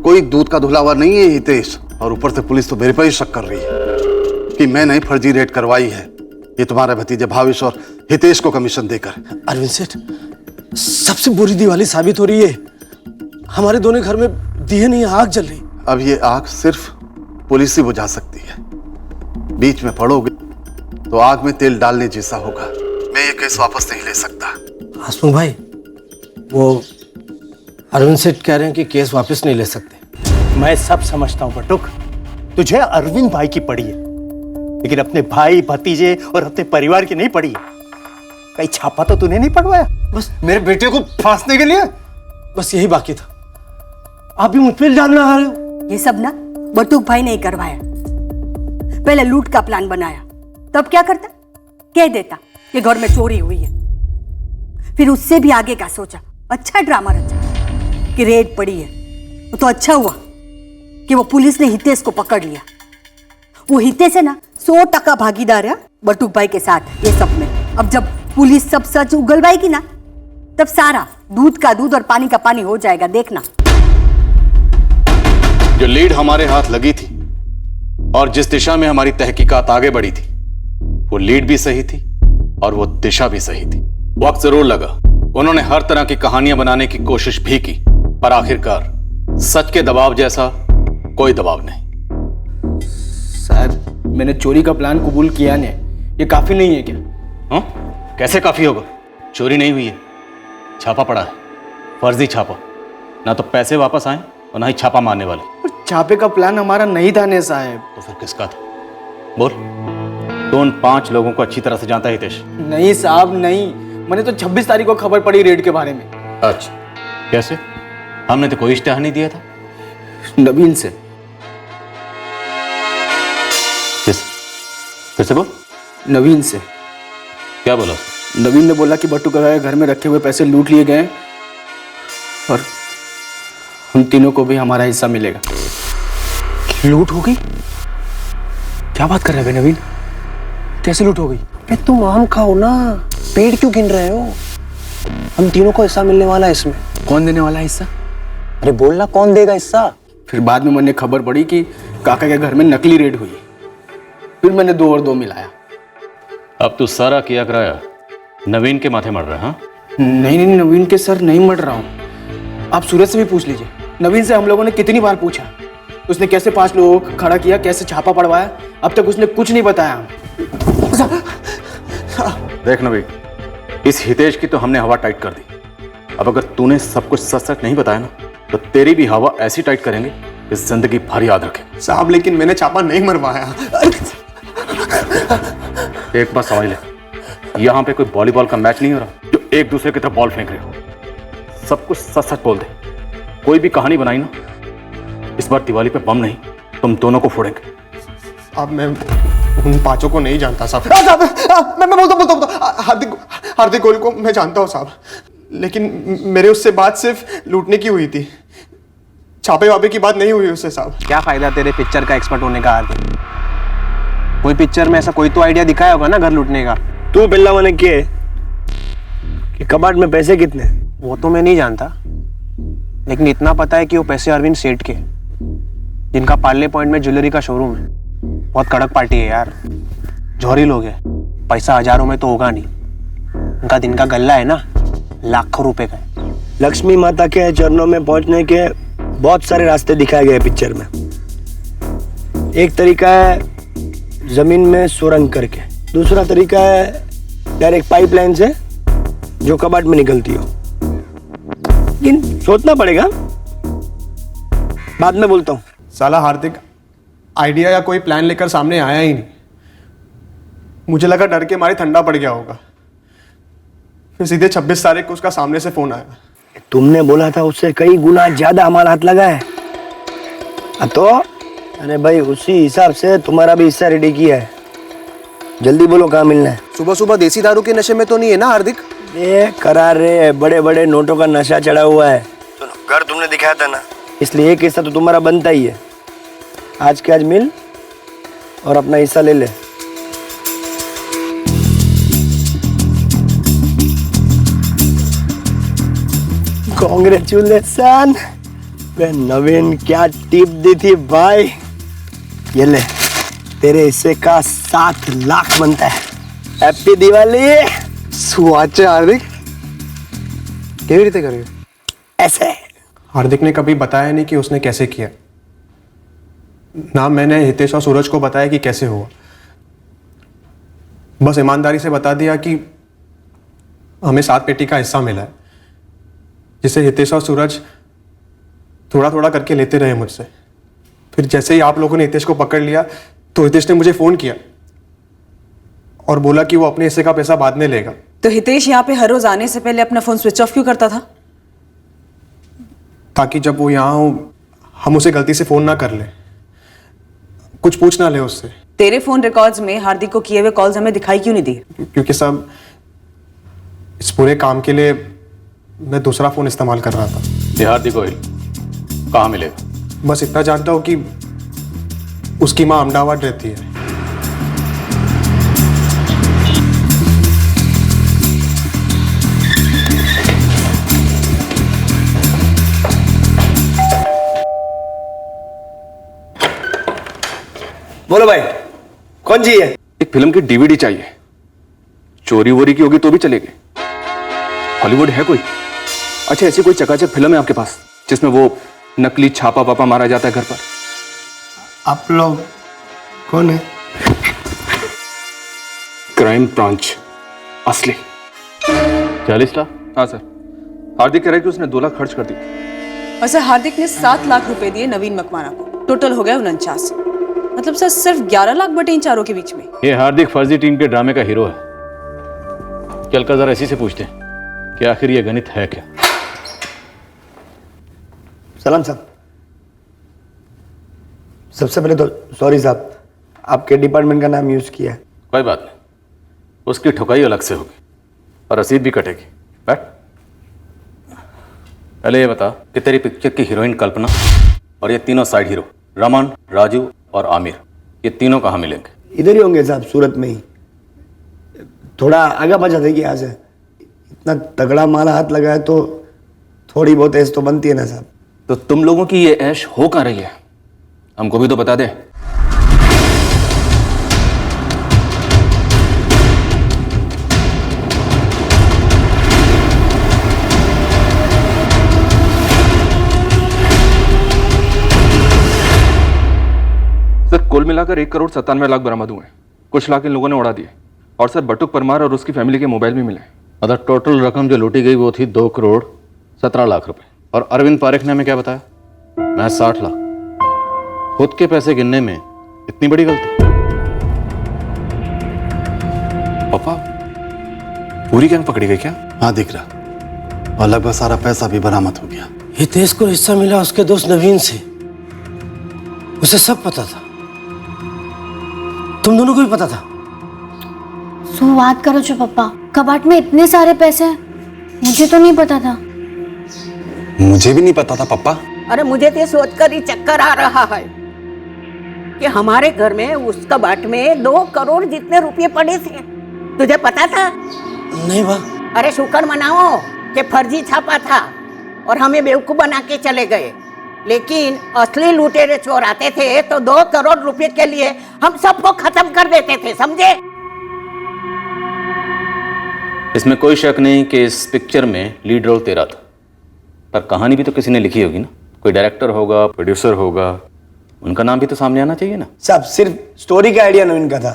कोई दूध का धुला हुआ नहीं है हितेश। और ऊपर से पुलिस तो मेरे पर ही शक कर रही है कि मैंने फर्जी रेड करवाई है, ये तुम्हारे भतीजे भावेश और हितेश को कमीशन देकर।
अरविंद सेठ, सबसे बुरी दिवाली साबित हो रही है। हमारे दोनों घर में दिए नहीं, आग जल रही।
अब ये आग सिर्फ पुलिस ही बुझा सकती है। बीच में पड़ोगे तो आग में तेल डालने जैसा होगा। मैं ये केस वापस नहीं ले सकता।
हसमुख भाई, वो अरविंद सेठ कह रहे हैं कि केस वापस नहीं ले सकते।
मैं सब समझता हूं बटुक, तुझे अरविंद भाई की पड़ी है, लेकिन अपने भाई भतीजे और अपने परिवार की नहीं पड़ी है। कहीं छापा तो तूने नहीं पड़वाया
बस
मेरे बेटे को फांसने के लिए?
बस यही बाकी था। आप भी मुझ पे इल्जाम लगा रहे हो।
ये सब ना बटुक भाई ने ही करवाया। पहले लूट का प्लान बनाया, तब क्या करता? कह देता कि घर में चोरी हुई है। फिर उससे भी आगे का सोचा, अच्छा ड्रामा रचा कि रेड पड़ी है। तो अच्छा हुआ कि वो पुलिस ने हितेश को पकड़ लिया। वो हितेश है ना 100% भागीदार है बटुक भाई के साथ ये सब में। अब जब पुलिस सब सच उगलवाएगी ना, तब सारा दूध का दूध और पानी का पानी हो जाएगा, देखना।
जो लीड हमारे हाथ लगी थी और जिस दिशा में हमारी तहकीकात आगे बढ़ी थी, वो लीड भी सही थी और वो दिशा भी सही थी। वक्त जरूर लगा, उन्होंने हर तरह की कहानियां बनाने की कोशिश भी की, पर आखिरकार सच के दबाव जैसा कोई दबाव नहीं।
सर, मैंने चोरी का प्लान कबूल किया नहीं, ये काफी नहीं है क्या?
हाँ, कैसे काफी होगा? चोरी नहीं हुई है, छापा पड़ा है, फर्जी छापा। ना तो पैसे वापस आए और ना ही छापा मारने वाले।
छापे का प्लान हमारा नहीं था ने साहब।
तो फिर किसका था? बोल। तो उन 5 लोगों को अच्छी तरह से जानता है हितेश?
नहीं साहब, नहीं। मैंने तो 26 तारीख को खबर पड़ी रेड के बारे में।
अच्छा, कैसे? हमने तो कोई इश्तेहार नहीं दिया था।
नवीन से।
फिर से बोल।
नवीन से।
क्या बोला?
नवीन ने बोला कि बट्टू का घर में रखे हुए पैसे लूट लिए गए और हम तीनों को भी हमारा हिस्सा मिलेगा।
लूट हो गई? क्या बात कर रहे हैं नवीन? कैसे लूट हो गई?
अरे तुम आम खाओ ना, पेड़ क्यों गिन रहे हो? हम तीनों को हिस्सा मिलने वाला है इसमें।
कौन देने वाला है हिस्सा?
अरे बोलना, कौन देगा हिस्सा?
फिर बाद में मैंने खबर पड़ी कि काका के घर में नकली रेड हुई। फिर मैंने 2 और 2 मिलाया।
अब तू सारा किया कराया नवीन के माथे मर रहा है? हाँ?
नहीं, नवीन के सर नहीं मर रहा हूँ। आप सूरज से भी पूछ लीजिए। नवीन से हम लोगों ने कितनी बार पूछा, उसने कैसे 5 लोगों को खड़ा किया, कैसे छापा पड़वाया, अब तक उसने कुछ नहीं बताया।
देख नवीन, इस हितेश की तो हमने हवा टाइट कर दी। अब अगर तूने सब कुछ सच सच नहीं बताया ना, तो तेरी भी हवा ऐसी टाइट करेंगे कि जिंदगी भर याद रखे।
साहब, लेकिन मैंने छापा नहीं मरवाया।
एक बात समझ ले, यहाँ पे कोई वॉलीबॉल का मैच नहीं हो रहा जो एक दूसरे की तरफ बॉल फेंक रहे हो। सब कुछ सच सच बोल दे। कोई भी कहानी बनाई ना इस बार दिवाली पे बम नहीं, तुम दोनों को फोड़ेंगे।
अब मैं उन पांचों को नहीं जानता साहब। मैं बोलता हूँ हार्दिक गोयल को मैं जानता हूँ साहब, लेकिन मेरे उससे बात सिर्फ लूटने की हुई थी, छापे वापे की बात नहीं हुई उससे साहब।
क्या फायदा तेरे पिक्चर का एक्सपर्ट होने का हार्दिक? कोई पिक्चर में ऐसा कोई तो आइडिया दिखाया होगा ना घर लूटने का।
तू बिल्ला मैंने किए कि कबाट में पैसे कितने?
वो तो मैं नहीं जानता, लेकिन इतना पता है कि वो पैसे अरविंद सेठ के, जिनका पार्ले पॉइंट में ज्वेलरी का शोरूम है। बहुत कड़क पार्टी है यार, जौहरी लोग हैं, पैसा हजारों में तो होगा नहीं। उनका दिन का गल्ला है ना, लाखों रुपए का है।
लक्ष्मी माता के चरणों में पहुंचने के बहुत सारे रास्ते दिखाए गए पिक्चर में। एक तरीका है जमीन में सुरंग करके, दूसरा तरीका है डायरेक्ट पाइपलाइन से जो कबाट में निकलती हो। लेकिन सोचना पड़ेगा, बाद में बोलता हूँ।
साला हार्दिक आइडिया या कोई प्लान लेकर सामने आया ही नहीं। मुझे लगा डर के मारे ठंडा पड़ गया होगा, फिर सीधे 26 तारीख को उसका सामने से फोन आया।
तुमने बोला था उससे कई गुना ज्यादा हमारा हाथ लगा है, तो अरे भाई उसी हिसाब से तुम्हारा भी हिस्सा रेडी किया है। जल्दी बोलो कहाँ मिलना है।
सुबह सुबह देसी दारू के नशे में तो नहीं है ना हार्दिक?
ये करार रे, बड़े बड़े नोटों का नशा चढ़ा हुआ है। सुनो, घर तुमने दिखाया था ना, इसलिए एक हिस्सा तो तुम्हारा बनता ही है। आज के आज मिल और अपना हिस्सा ले ले। कांग्रेचुलेशन, नवीन क्या टिप दी थी भाई। ये ले, तेरे हिस्से का 7 लाख बनता है। हैप्पी दिवाली।
सुआचे हार्दिक केवी रीते करे
ऐसे?
हार्दिक ने कभी बताया नहीं कि उसने कैसे किया, ना मैंने हितेश और सूरज को बताया कि कैसे हुआ। बस ईमानदारी से बता दिया कि हमें 7 पेटी का हिस्सा मिला है, जिसे हितेश और सूरज थोड़ा थोड़ा करके लेते रहे मुझसे। फिर जैसे ही आप लोगों ने हितेश को पकड़ लिया तो हितेश ने मुझे फोन किया और बोला कि वो अपने हिस्से का पैसा बाद में लेगा।
तो हितेश यहाँ पे हर रोज आने से पहले अपना फोन स्विच ऑफ क्यों करता था?
ताकि जब वो यहाँ हो हम उसे गलती से फोन ना कर ले, कुछ पूछ ना ले उससे।
तेरे फोन रिकॉर्ड्स में हार्दिक को किए हुए कॉल्स हमें दिखाई क्यों नहीं दी?
क्योंकि सब इस पूरे काम के लिए मैं दूसरा फोन इस्तेमाल कर रहा था।
ये हार्दिक गोयल कहाँ मिलेगा?
बस इतना जानता हूँ कि उसकी माँ अहमदाबाद रहती है।
बोलो भाई, कौन चाहिए?
एक फिल्म की डीवीडी चाहिए। चोरी वोरी की होगी तो भी चलेगी। हॉलीवुड है कोई? अच्छा, ऐसी कोई चकाचक फिल्म है आपके पास जिसमें वो नकली छापा पापा मारा जाता है घर पर?
आप लोग कौन है?
क्राइम ब्रांच, असली।
40 लाख?
हाँ सर। हार्दिक कह रहा है कि उसने 2 लाख खर्च कर दी।
और सर हार्दिक ने 7 लाख रुपए दिए नवीन मकवाना को, टोटल हो गया 49। मतलब सर सिर्फ 11 लाख बटे इन चारों के बीच में।
ये हार्दिक फर्जी टीम के ड्रामे का हीरो है। चल कर जरा इसी से पूछते हैं कि आखिर ये गणित है क्या।
सलाम साहब। सबसे पहले तो सॉरी साहब, आपके डिपार्टमेंट का नाम यूज किया है।
कोई बात नहीं, उसकी ठुकाई अलग से होगी और रसीद भी कटेगी। बैठ। पहले ये बता कि तेरी पिक्चर की हीरोइन कल्पना और ये तीनों साइड हीरो रमन, राजू और आमिर, ये तीनों कहाँ मिलेंगे?
इधर ही होंगे साहब, सूरत में ही। थोड़ा आगे बचा देगी यहाँ से। इतना तगड़ा माल हाथ लगा है तो थोड़ी बहुत ऐश तो बनती है ना साहब।
तो तुम लोगों की ये ऐश हो कहाँ रही है? हमको भी तो बता दे। सर कुल मिलाकर 1,97 लाख बरामद हुए। कुछ लाख इन लोगों ने उड़ा दिए। और सर बटुक परमार और उसकी फैमिली के मोबाइल भी मिले।
मतलब टोटल रकम जो लूटी गई वो थी 2,17 लाख रुपए। और अरविंद पारेख ने हमें क्या बताया? मैं 60 लाख। खुद के पैसे गिनने में इतनी बड़ी गलती?
पापा, पूरी गैंग पकड़ी गई क्या? हाँ दिख रहा, और लगभग सारा पैसा भी बरामद हो गया।
हितेश को हिस्सा मिला उसके दोस्त नवीन से, उसे सब पता था। तुम दोनों को भी पता था?
सो बात करो जो पप्पा, कबाट में इतने सारे पैसे हैं, मुझे तो नहीं पता था।
मुझे भी नहीं पता था पापा।
अरे मुझे तो सोचकर ही चक्कर आ रहा है कि हमारे घर में उस कबाट में 2 करोड़ जितने रुपए पड़े थे। तुझे पता था?
नहीं बा।
अरे शुक्र मनाओ कि फर्जी छापा था और हमें बेवकूफ बना के चले गए, लेकिन असली लुटेरे चोर आते थे तो 2 करोड़ रुपए के लिए हम सबको खत्म कर देते थे, समझे?
इसमें कोई शक नहीं कि इस पिक्चर में लीड रोल तेरा था, पर कहानी भी तो किसी ने लिखी होगी ना। कोई डायरेक्टर होगा, प्रोड्यूसर होगा, उनका नाम भी तो सामने आना चाहिए ना।
साहब सिर्फ स्टोरी का आइडिया नवीन का था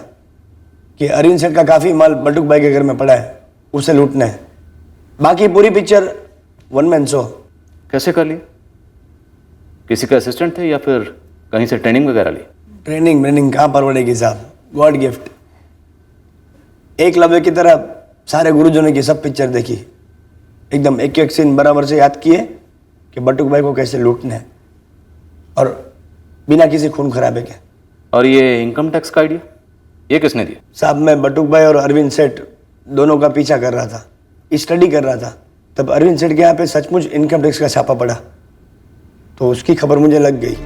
कि अरविंद सेठ का काफी माल बटुक भाई के घर में पड़ा है, उसे लूटना है। बाकी पूरी पिक्चर वन मैन शो।
कैसे कर लिया? किसी का असिस्टेंट थे या फिर कहीं से ट्रेनिंग वगैरह ली?
ट्रेनिंग कहाँ परवड़ेगी साहब, गॉड गिफ्ट। एक लव्य की तरह सारे गुरुजनों की सब पिक्चर देखी, एकदम एक एक सीन बराबर से याद किए कि बटुक भाई को कैसे लूटना है, और बिना किसी खून खराबे के।
और ये इनकम टैक्स का आइडिया ये किसने दिया?
साहब मैं बटुक भाई और अरविंद सेठ दोनों का पीछा कर रहा था, स्टडी कर रहा था, तब अरविंद सेठ के यहाँ पे सचमुच इनकम टैक्स का छापा पड़ा, तो उसकी खबर मुझे लग गई।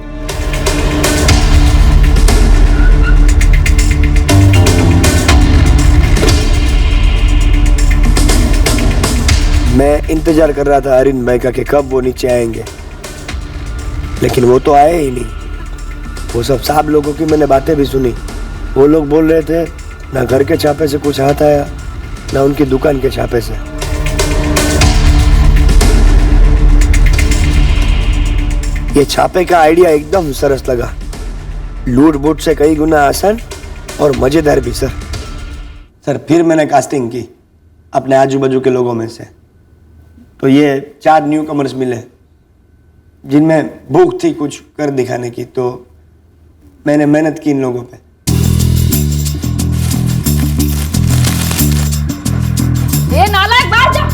मैं इंतजार कर रहा था अरविंद भाई का कि कब वो नीचे आएंगे, लेकिन वो तो आए ही नहीं। वो सब साहब लोगों की मैंने बातें भी सुनी, वो लोग बोल रहे थे ना घर के छापे से कुछ हाथ आया, ना उनकी दुकान के छापे से। ये छापे का आइडिया एकदम सरस लगा, लूट बूट से कई गुना आसान और मजेदार भी सर। फिर मैंने कास्टिंग की अपने आजू बाजू के लोगों में से, तो ये 4 न्यू कमर्स मिले जिनमें भूख थी कुछ कर दिखाने की, तो मैंने मेहनत की इन लोगों पे।
ये नालायक बाहर जा।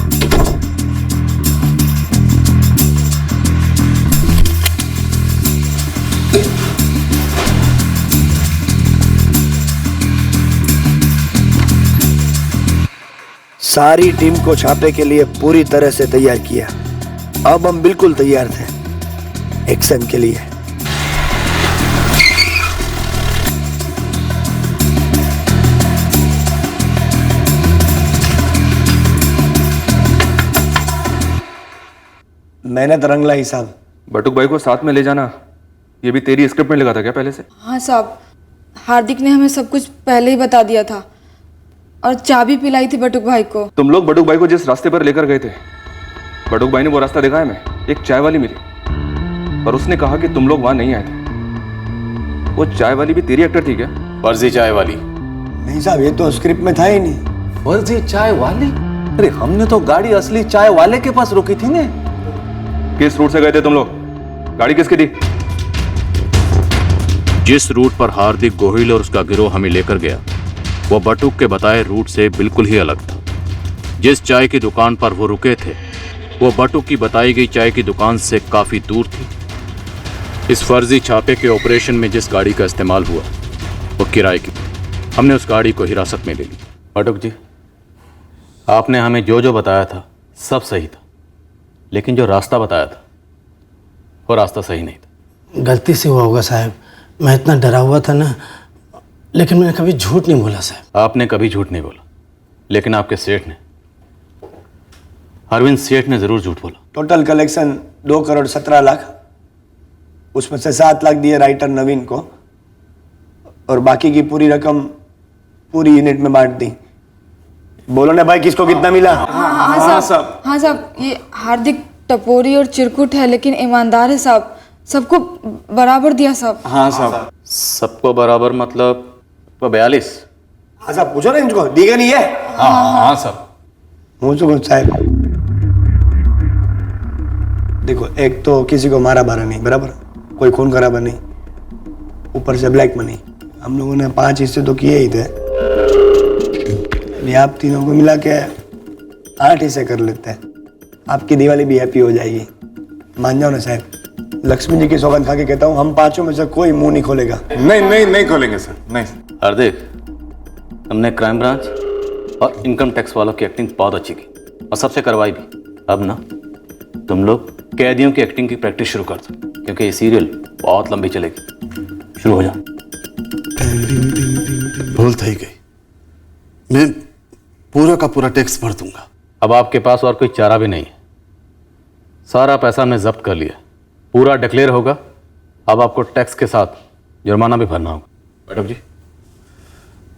सारी टीम को छापे के लिए पूरी तरह से तैयार किया। अब हम बिल्कुल तैयार थे एक्शन के लिए। मेहनत रंग लाई साहब।
बटुक भाई को साथ में ले जाना ये भी तेरी स्क्रिप्ट में लगा था क्या पहले से?
हाँ साहब, हार्दिक ने हमें सब कुछ पहले ही बता दिया था और चाबी पिलाई थी बटुक भाई को।
तुम लोग बटुक भाई को जिस रास्ते पर लेकर गए थे, बटुक भाई ने वो रास्ता दिखाया हमें। एक चाय वाली मिली, पर उसने कहा कि तुम लोग वहां नहीं आए थे। वो चाय वाली भी तेरी एक्टर थी क्या?
फर्जी चाय वाली?
नहीं साहब, ये तो स्क्रिप्ट में था ही नहीं।
फर्जी चाय वाली? अरे हमने तो गाड़ी असली चाय वाले के पास रोकी थी ने।
किस रूट से गए थे तुम लोग? गाड़ी किसकी थी?
जिस रूट पर हार्दिक गोहिल और उसका गिरोह हमें लेकर गया, वो बटुक के बताए रूट से बिल्कुल ही अलग था। जिस चाय की दुकान पर वो रुके थे, वो बटुक की बताई गई चाय की दुकान से काफी दूर थी। इस फर्जी छापे के ऑपरेशन में जिस गाड़ी का इस्तेमाल हुआ, वो किराए की। हमने उस गाड़ी को हिरासत में ले ली। बटुक जी, आपने हमें जो जो बताया था सब सही था, लेकिन जो रास्ता बताया था वो रास्ता सही नहीं था।
गलती से हुआ होगा साहब, मैं इतना डरा हुआ था ना, लेकिन मैंने कभी झूठ नहीं बोला साहब।
आपने कभी झूठ नहीं बोला, लेकिन आपके सेठ ने, अरविंद सेठ ने जरूर झूठ बोला।
टोटल कलेक्शन 2 करोड़ 17 लाख, उसमें से 7 लाख दिए राइटर नवीन को, और बाकी की पूरी रकम पूरी यूनिट में बांट दी। बोलो ना भाई, किसको कितना मिला?
हाँ साहब, ये हार्दिक टपोरी और चिरकुट है, लेकिन ईमानदार है साहब। सबको बराबर दिया साहब।
हाँ साहब। सबको बराबर मतलब 42?
हाँ साहब, पूछो ना इनको, दीगा नहीं है?
हाँ साहब।
मुझको साहब देखो, एक तो किसी को मारा बारा नहीं, बराबर, कोई खून खराबा नहीं, ऊपर से ब्लैक मनी। हम लोगों ने 5 हिस्से तो किए ही थे, अभी आप तीनों को मिला के 8 हिस्से कर लेते हैं। आपकी दिवाली भी हैप्पी हो जाएगी, मान जाओ ना साहब। लक्ष्मी जी की सौगंध खा के कहता हूँ, हम पांचों में से कोई मुंह नहीं खोलेगा।
नहीं खोलेंगे सर, नहीं।
हार्दिक, हमने क्राइम ब्रांच और इनकम टैक्स वालों की एक्टिंग बहुत अच्छी की और सबसे करवाई भी। अब ना तुम लोग कैदियों की एक्टिंग की प्रैक्टिस शुरू कर दो, क्योंकि ये सीरियल बहुत लंबी चलेगी। शुरू हो जाओ।
भूल थी गई, मैं पूरा का पूरा टैक्स भर दूंगा।
अब आपके पास और कोई चारा भी नहीं है। सारा पैसा हमने जब्त कर लिया, पूरा डिक्लेयर होगा। अब आपको टैक्स के साथ जुर्माना भी भरना होगा। मैडम जी,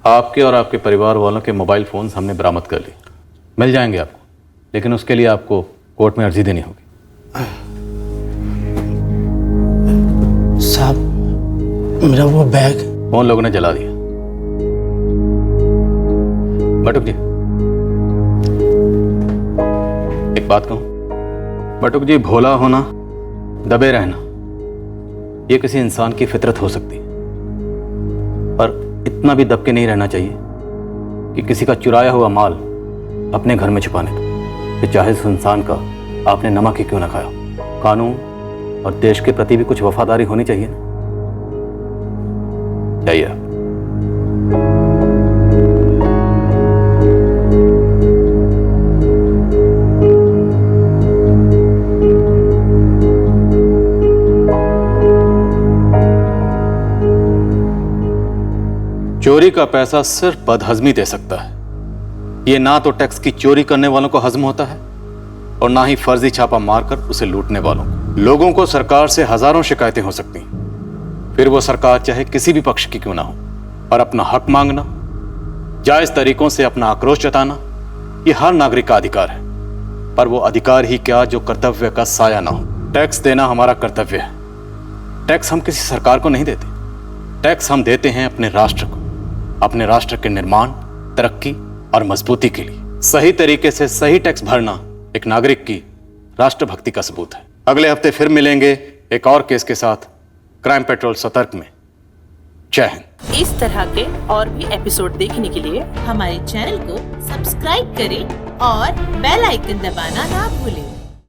आपके और आपके परिवार वालों के मोबाइल फोन्स हमने बरामद कर लिए, मिल जाएंगे आपको, लेकिन उसके लिए आपको कोर्ट में अर्जी देनी होगी।
साहब, मेरा वो बैग
उन लोगों ने जला दिया। बटुक जी, एक बात कहूं, बटुक जी, भोला होना, दबे रहना, ये किसी इंसान की फितरत हो सकती है, पर इतना भी दब के नहीं रहना चाहिए कि किसी का चुराया हुआ माल अपने घर में छुपाने दो, कि चाहे उस इंसान का आपने नमक ही क्यों ना खाया। कानून और देश के प्रति भी कुछ वफादारी होनी चाहिए ना। चाहिए। चोरी का पैसा सिर्फ बदहजमी दे सकता है। ये ना तो टैक्स की चोरी करने वालों को हजम होता है और ना ही फर्जी छापा मारकर उसे लूटने वालों को। लोगों को सरकार से हजारों शिकायतें हो सकती हैं, फिर वो सरकार चाहे किसी भी पक्ष की क्यों ना हो, और अपना हक मांगना, जायज तरीकों से अपना आक्रोश जताना, ये हर नागरिक का अधिकार है। पर वो अधिकार ही क्या जो कर्तव्य का साया ना हो। टैक्स देना हमारा कर्तव्य है। टैक्स हम किसी सरकार को नहीं देते, टैक्स हम देते हैं अपने राष्ट्र को, अपने राष्ट्र के निर्माण, तरक्की और मजबूती के लिए। सही तरीके से सही टैक्स भरना एक नागरिक की राष्ट्रभक्ति का सबूत है। अगले हफ्ते फिर मिलेंगे एक और केस के साथ क्राइम पेट्रोल सतर्क में। जय हिंद।
इस तरह के और भी एपिसोड देखने के लिए हमारे चैनल को सब्सक्राइब करें और बेल आइकन दबाना ना भूलें।